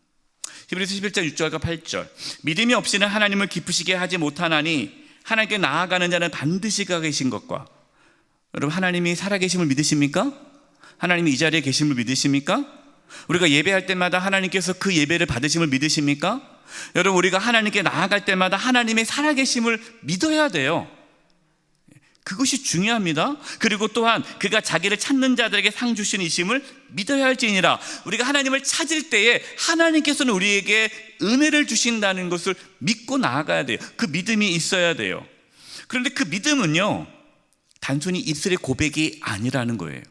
히브리서 11장 6절과 8절, 믿음이 없이는 하나님을 기쁘시게 하지 못하나니 하나님께 나아가는 자는 반드시 가 계신 것과, 여러분, 하나님이 살아계심을 믿으십니까? 하나님이 이 자리에 계심을 믿으십니까? 우리가 예배할 때마다 하나님께서 그 예배를 받으심을 믿으십니까? 여러분, 우리가 하나님께 나아갈 때마다 하나님의 살아계심을 믿어야 돼요. 그것이 중요합니다. 그리고 또한 그가 자기를 찾는 자들에게 상 주신 이심을 믿어야 할지니라. 우리가 하나님을 찾을 때에 하나님께서는 우리에게 은혜를 주신다는 것을 믿고 나아가야 돼요. 그 믿음이 있어야 돼요. 그런데 그 믿음은요, 단순히 입술의 고백이 아니라는 거예요.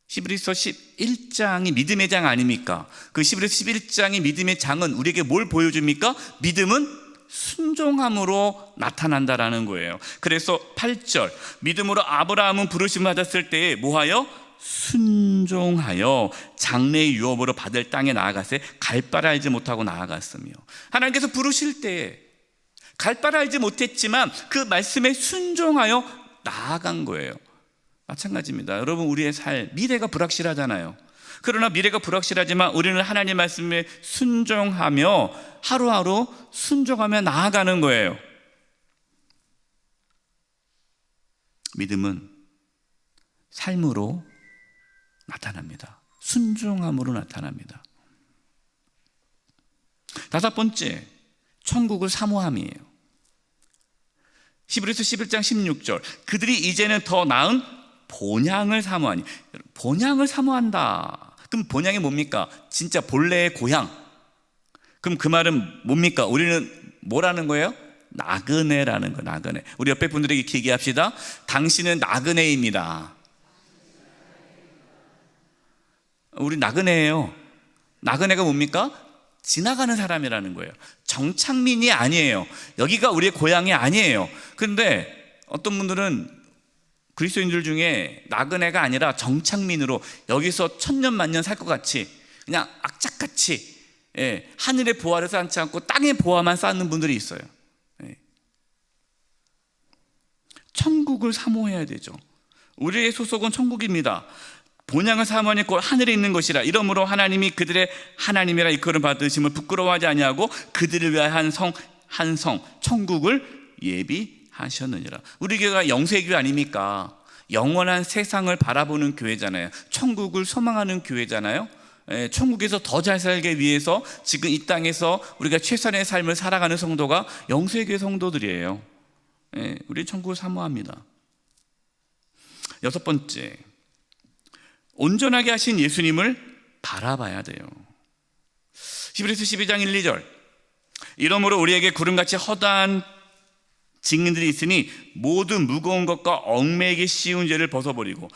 히브리서 11장이 믿음의 장 아닙니까? 그 히브리서 11장이 믿음의 장은 우리에게 뭘 보여줍니까? 믿음은 순종함으로 나타난다라는 거예요. 그래서 8절, 믿음으로 아브라함은 부르심을 받았을 때에 뭐하여? 순종하여 장래의 유업으로 받을 땅에 나아가세 갈 바를 알지 못하고 나아갔으며. 하나님께서 부르실 때에 갈 바를 알지 못했지만 그 말씀에 순종하여 나아간 거예요. 마찬가지입니다. 여러분, 우리의 삶, 미래가 불확실하잖아요. 그러나 미래가 불확실하지만 우리는 하나님 말씀에 순종하며 하루하루 순종하며 나아가는 거예요. 믿음은 삶으로 나타납니다. 순종함으로 나타납니다. 다섯 번째, 천국을 사모함이에요. 히브리서 11장 16절, 그들이 이제는 더 나은 본향을 사모하니. 본향을 사모한다. 그럼 본향이 뭡니까? 진짜 본래의 고향. 그럼 그 말은 뭡니까? 우리는 뭐라는 거예요? 나그네라는 거예요. 나그네. 우리 옆에 분들에게 이렇게 얘기합시다. 당신은 나그네입니다. 우리 나그네예요. 나그네가 뭡니까? 지나가는 사람이라는 거예요. 정착민이 아니에요. 여기가 우리의 고향이 아니에요. 그런데 어떤 분들은 그리스도인들 중에 나그네가 아니라 정착민으로 여기서 천년 만년 살 것 같이 그냥 악착같이 하늘의 보화를 쌓지 않고 땅의 보화만 쌓는 분들이 있어요. 천국을 사모해야 되죠. 우리의 소속은 천국입니다. 본향을 사모하니 곧 하늘에 있는 것이라. 이러므로 하나님이 그들의 하나님이라 이끌음 받으심을 부끄러워하지 아니하고 그들을 위한 한 성 천국을 예비하셨느니라. 우리 교회가 영세교회 아닙니까? 영원한 세상을 바라보는 교회잖아요. 천국을 소망하는 교회잖아요. 천국에서 더 잘 살기 위해서 지금 이 땅에서 우리가 최선의 삶을 살아가는 성도가 영세교회 성도들이에요. 우리 천국을 사모합니다. 여섯 번째, 온전하게 하신 예수님을 바라봐야 돼요. 히브리서 12장 1, 2절, 이러므로 우리에게 구름같이 허다한 증인들이 있으니 모든 무거운 것과 얽매이기 쉬운 죄를 벗어버리고.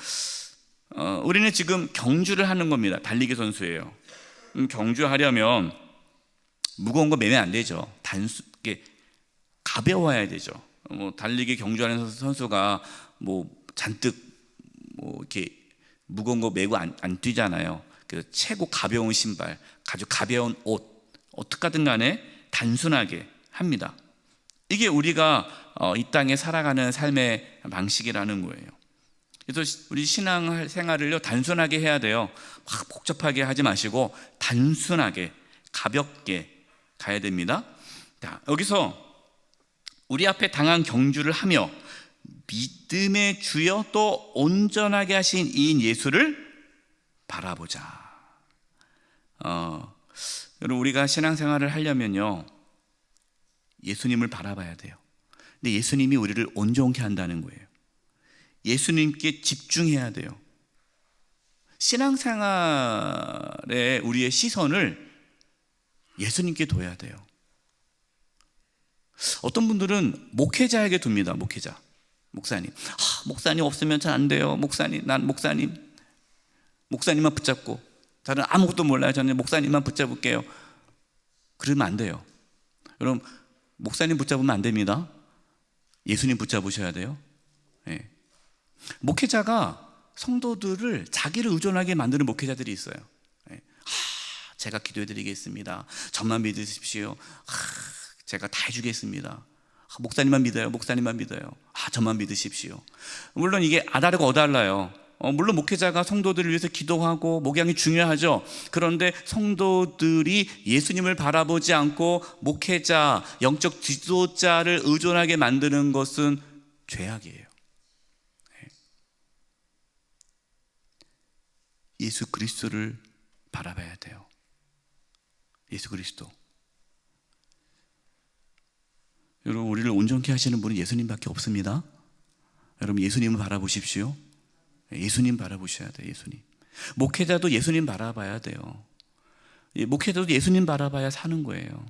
우리는 지금 경주를 하는 겁니다. 달리기 선수예요. 경주하려면 무거운 거 매면 안 되죠. 단순하게 가벼워야 되죠. 달리기 경주하는 선수가 잔뜩 이렇게 무거운 거 메고 안 뛰잖아요. 그래서 최고 가벼운 신발, 아주 가벼운 옷, 어떻게 하든 간에 단순하게 합니다. 이게 우리가 이 땅에 살아가는 삶의 방식이라는 거예요. 그래서 우리 신앙 생활을요, 단순하게 해야 돼요. 막 복잡하게 하지 마시고 단순하게 가볍게 가야 됩니다. 자, 여기서 우리 앞에 당한 경주를 하며 믿음의 주여 또 온전하게 하신 이인 예수를 바라보자. 여러분, 우리가 신앙생활을 하려면요, 예수님을 바라봐야 돼요. 근데 예수님이 우리를 온전케 한다는 거예요. 예수님께 집중해야 돼요. 신앙생활에 우리의 시선을 예수님께 둬야 돼요. 어떤 분들은 목회자에게 둡니다. 목사님. 목사님 없으면 잘 안 돼요. 난 목사님만 붙잡고, 저는 아무것도 몰라요. 저는 목사님만 붙잡을게요. 그러면 안 돼요. 여러분, 목사님 붙잡으면 안 됩니다. 예수님 붙잡으셔야 돼요. 목회자가 성도들을 자기를 의존하게 만드는 목회자들이 있어요. 제가 기도해 드리겠습니다. 저만 믿으십시오. 제가 다 해주겠습니다. 목사님만 믿어요. 저만 믿으십시오. 물론 이게 아다르고 어달라요. 물론 목회자가 성도들을 위해서 기도하고 목양이 중요하죠. 그런데 성도들이 예수님을 바라보지 않고 목회자, 영적 지도자를 의존하게 만드는 것은 죄악이에요. 예수 그리스도를 바라봐야 돼요. 예수 그리스도. 여러분, 우리를 온전케 하시는 분은 예수님밖에 없습니다. 여러분, 예수님을 바라보십시오. 예수님 바라보셔야 돼요. 예수님. 목회자도 예수님 바라봐야 돼요. 목회자도 예수님 바라봐야 사는 거예요.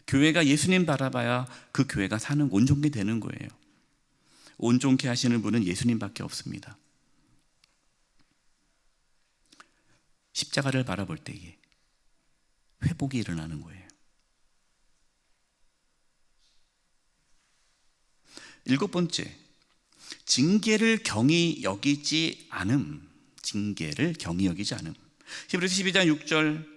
교회가 예수님 바라봐야 그 교회가 사는, 온전케 되는 거예요. 온전케 하시는 분은 예수님밖에 없습니다. 십자가를 바라볼 때에 회복이 일어나는 거예요. 일곱 번째, 징계를 경히 여기지 않음. 히브리서 12장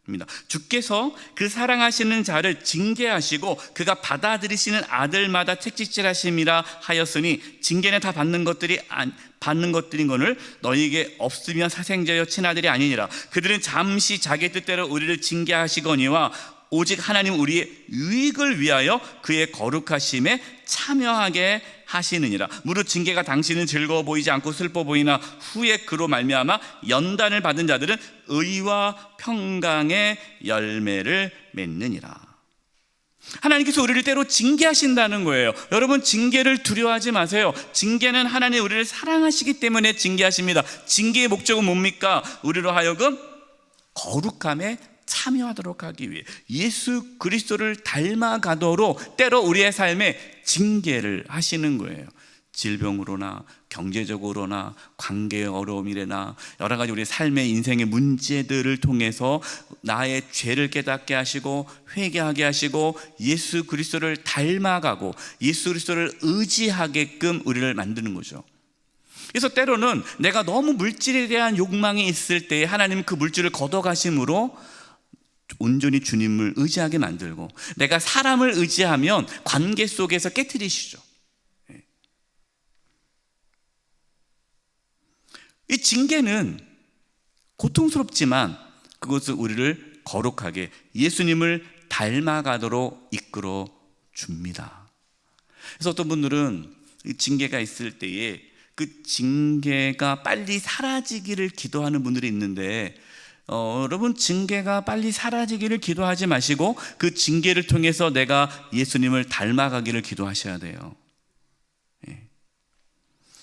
6절입니다. 주께서 그 사랑하시는 자를 징계하시고 그가 받아들이시는 아들마다 책짓질하심이라 하였으니 징계는 다 받는 것들인 것을 너희에게 없으면 사생자여 친아들이 아니니라. 그들은 잠시 자기 뜻대로 우리를 징계하시거니와 오직 하나님 우리의 유익을 위하여 그의 거룩하심에 참여하게 하시느니라. 무릇 징계가 당신은 즐거워 보이지 않고 슬퍼 보이나 후에 그로 말미암아 연단을 받은 자들은 의와 평강의 열매를 맺느니라. 하나님께서 우리를 때로 징계하신다는 거예요. 여러분, 징계를 두려워하지 마세요. 징계는 하나님 우리를 사랑하시기 때문에 징계하십니다. 징계의 목적은 뭡니까? 우리로 하여금 거룩함에 참여하도록 하기 위해, 예수 그리스도를 닮아가도록 때로 우리의 삶에 징계를 하시는 거예요. 질병으로나 경제적으로나 관계의 어려움이나 여러 가지 우리 삶의 인생의 문제들을 통해서 나의 죄를 깨닫게 하시고 회개하게 하시고 예수 그리스도를 닮아가고 예수 그리스도를 의지하게끔 우리를 만드는 거죠. 그래서 때로는 내가 너무 물질에 대한 욕망이 있을 때 하나님은 그 물질을 걷어가심으로 온전히 주님을 의지하게 만들고, 내가 사람을 의지하면 관계 속에서 깨트리시죠. 이 징계는 고통스럽지만 그것은 우리를 거룩하게 예수님을 닮아가도록 이끌어 줍니다. 그래서 어떤 분들은 징계가 있을 때에 그 징계가 빨리 사라지기를 기도하는 분들이 있는데, 여러분, 징계가 빨리 사라지기를 기도하지 마시고 그 징계를 통해서 내가 예수님을 닮아가기를 기도하셔야 돼요.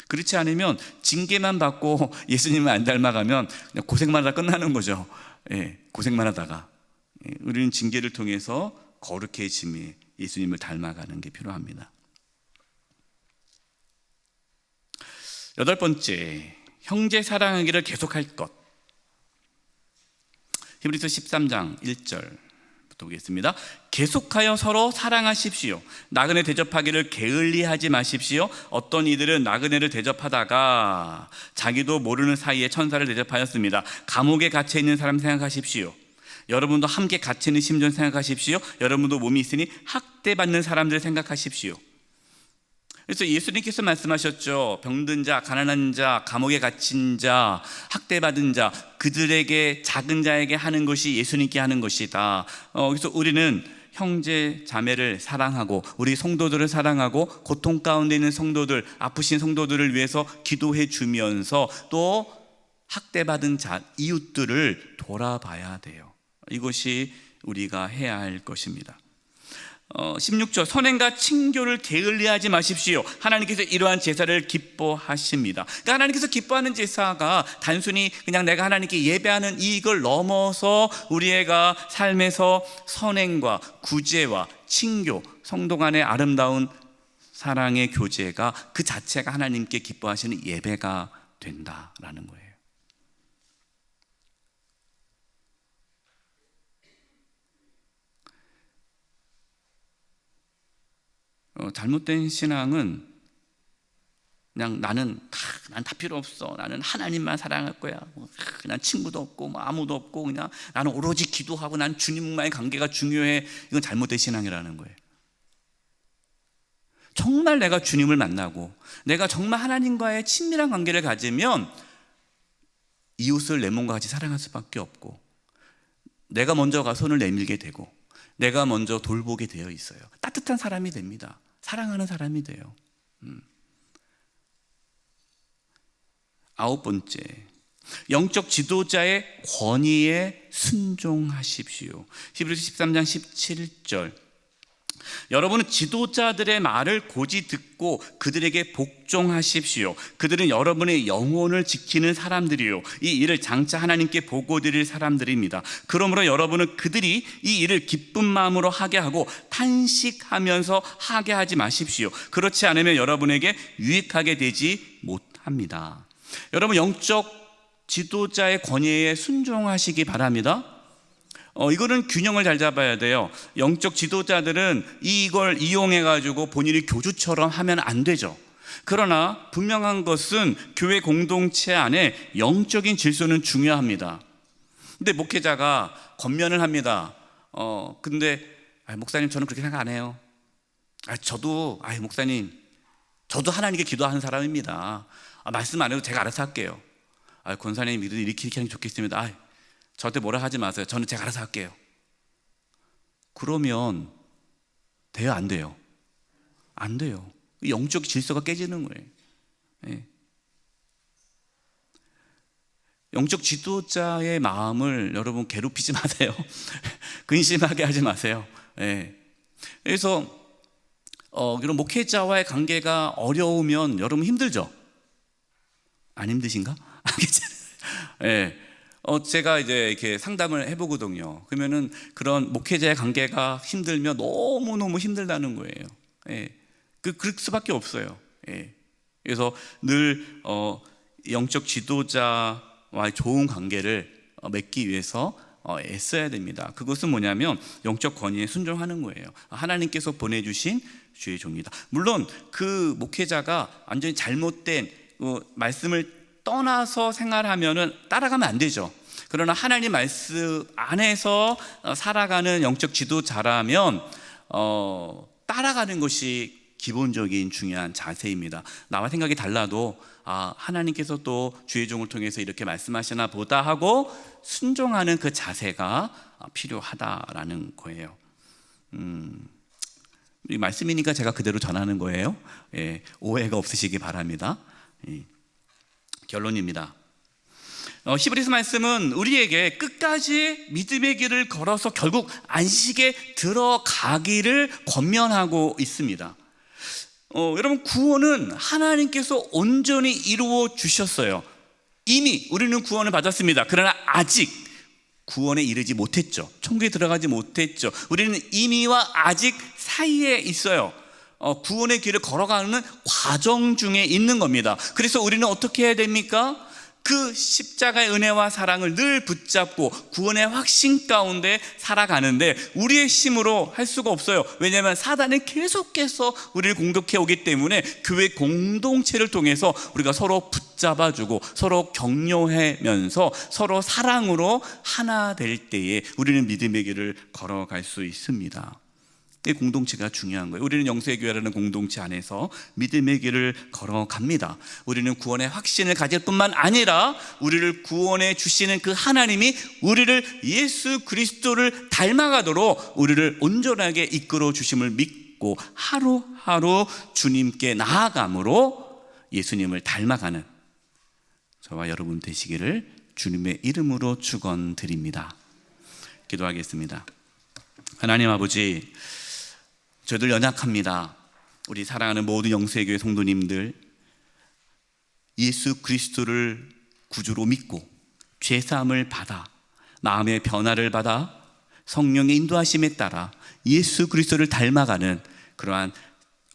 그렇지 않으면 징계만 받고 예수님을 안 닮아가면 그냥 고생만 하다 끝나는 거죠. 고생만 하다가. 우리는 징계를 통해서 거룩해짐이 예수님을 닮아가는 게 필요합니다. 8번째, 형제 사랑하기를 계속할 것. 히브리서 13장 1절부터 보겠습니다. 계속하여 서로 사랑하십시오. 나그네 대접하기를 게을리하지 마십시오. 어떤 이들은 나그네를 대접하다가 자기도 모르는 사이에 천사를 대접하였습니다. 감옥에 갇혀 있는 사람 생각하십시오. 여러분도 함께 갇혀 있는 심정 생각하십시오. 여러분도 몸이 있으니 학대받는 사람들 생각하십시오. 그래서 예수님께서 말씀하셨죠. 병든 자, 가난한 자, 감옥에 갇힌 자, 학대받은 자, 그들에게, 작은 자에게 하는 것이 예수님께 하는 것이다. 그래서 우리는 형제 자매를 사랑하고 우리 성도들을 사랑하고 고통 가운데 있는 성도들, 아프신 성도들을 위해서 기도해 주면서 또 학대받은 자, 이웃들을 돌아봐야 돼요. 이것이 우리가 해야 할 것입니다. 16절, 선행과 친교를 게을리하지 마십시오. 하나님께서 이러한 제사를 기뻐하십니다. 그러니까 하나님께서 기뻐하는 제사가 단순히 그냥 내가 하나님께 예배하는 이걸 넘어서 우리가 삶에서 선행과 구제와 친교, 성도 간의 아름다운 사랑의 교제가 그 자체가 하나님께 기뻐하시는 예배가 된다라는 거예요. 잘못된 신앙은 그냥 난 다 필요 없어, 나는 하나님만 사랑할 거야, 난 친구도 없고 아무도 없고 그냥 나는 오로지 기도하고 난 주님과의 관계가 중요해. 이건 잘못된 신앙이라는 거예요. 정말 내가 주님을 만나고 내가 정말 하나님과의 친밀한 관계를 가지면 이웃을 내 몸과 같이 사랑할 수밖에 없고, 내가 먼저 가 손을 내밀게 되고 내가 먼저 돌보게 되어 있어요. 따뜻한 사람이 됩니다. 사랑하는 사람이 돼요. 9번째, 영적 지도자의 권위에 순종하십시오. 히브리서 13장 17절, 여러분은 지도자들의 말을 고지 듣고 그들에게 복종하십시오. 그들은 여러분의 영혼을 지키는 사람들이요, 이 일을 장차 하나님께 보고 드릴 사람들입니다. 그러므로 여러분은 그들이 이 일을 기쁜 마음으로 하게 하고 탄식하면서 하게 하지 마십시오. 그렇지 않으면 여러분에게 유익하게 되지 못합니다. 여러분, 영적 지도자의 권위에 순종하시기 바랍니다. 이거는 균형을 잘 잡아야 돼요. 영적 지도자들은 이걸 이용해가지고 본인이 교주처럼 하면 안 되죠. 그러나 분명한 것은 교회 공동체 안에 영적인 질서는 중요합니다. 근데 목회자가 권면을 합니다. 근데 목사님, 저는 그렇게 생각 안 해요. 목사님, 저도 하나님께 기도하는 사람입니다. 말씀 안 해도 제가 알아서 할게요. 권사님, 이렇게 하는 게 좋겠습니다. 저한테 뭐라 하지 마세요. 저는 제가 알아서 할게요. 그러면 돼요, 안 돼요? 안 돼요. 영적 질서가 깨지는 거예요. 예. 영적 지도자의 마음을 여러분 괴롭히지 마세요. 근심하게 하지 마세요. 예. 그래서 이런 목회자와의 관계가 어려우면 여러분 힘들죠? 안 힘드신가? 예. 제가 이제 이렇게 상담을 해보거든요. 그러면은 그런 목회자의 관계가 힘들면 너무너무 힘들다는 거예요. 예. 그럴 수밖에 없어요. 예. 그래서 늘 영적 지도자와의 좋은 관계를 맺기 위해서 애써야 됩니다. 그것은 뭐냐면 영적 권위에 순종하는 거예요. 하나님께서 보내주신 주의 종이다. 물론 그 목회자가 완전히 잘못된 말씀을 떠나서 생활하면은 따라가면 안 되죠. 그러나 하나님 말씀 안에서 살아가는 영적 지도자라면 따라가는 것이 기본적인 중요한 자세입니다. 나와 생각이 달라도 하나님께서 또 주의 종을 통해서 이렇게 말씀하시나 보다 하고 순종하는 그 자세가 필요하다라는 거예요. 이 말씀이니까 제가 그대로 전하는 거예요. 예, 오해가 없으시기 바랍니다. 결론입니다. 히브리서 말씀은 우리에게 끝까지 믿음의 길을 걸어서 결국 안식에 들어가기를 권면하고 있습니다. 여러분, 구원은 하나님께서 온전히 이루어 주셨어요. 이미 우리는 구원을 받았습니다. 그러나 아직 구원에 이르지 못했죠. 천국에 들어가지 못했죠. 우리는 이미와 아직 사이에 있어요. 구원의 길을 걸어가는 과정 중에 있는 겁니다. 그래서 우리는 어떻게 해야 됩니까? 그 십자가의 은혜와 사랑을 늘 붙잡고 구원의 확신 가운데 살아가는데 우리의 힘으로 할 수가 없어요. 왜냐하면 사단은 계속해서 우리를 공격해 오기 때문에 교회 공동체를 통해서 우리가 서로 붙잡아주고 서로 격려하면서 서로 사랑으로 하나 될 때에 우리는 믿음의 길을 걸어갈 수 있습니다. 이 공동체가 중요한 거예요. 우리는 영세교회라는 공동체 안에서 믿음의 길을 걸어갑니다. 우리는 구원의 확신을 가질 뿐만 아니라 우리를 구원해 주시는 그 하나님이 우리를 예수 그리스도를 닮아가도록 우리를 온전하게 이끌어 주심을 믿고 하루하루 주님께 나아감으로 예수님을 닮아가는 저와 여러분 되시기를 주님의 이름으로 축원드립니다. 기도하겠습니다. 하나님 아버지, 저희들 연약합니다. 우리 사랑하는 모든 영세교회 성도님들, 예수 그리스도를 구주로 믿고 죄사함을 받아 마음의 변화를 받아 성령의 인도하심에 따라 예수 그리스도를 닮아가는 그러한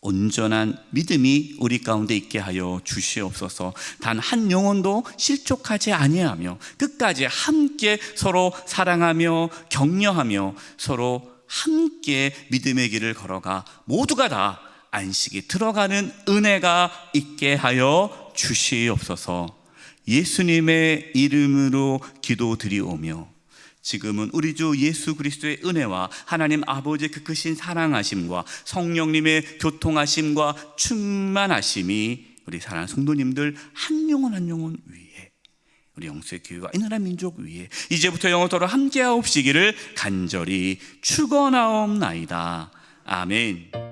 온전한 믿음이 우리 가운데 있게 하여 주시옵소서. 단 한 영혼도 실족하지 아니하며 끝까지 함께 서로 사랑하며 격려하며 서로 함께 믿음의 길을 걸어가 모두가 다 안식에 들어가는 은혜가 있게 하여 주시옵소서. 예수님의 이름으로 기도드리오며 지금은 우리 주 예수 그리스도의 은혜와 하나님 아버지의 그 크신 사랑하심과 성령님의 교통하심과 충만하심이 우리 사랑하는 성도님들 한 영혼 한 영혼 위에, 우리 영세교회와 이 나라 민족 위에 이제부터 영원토록 함께하옵시기를 간절히 축원하옵나이다. 아멘.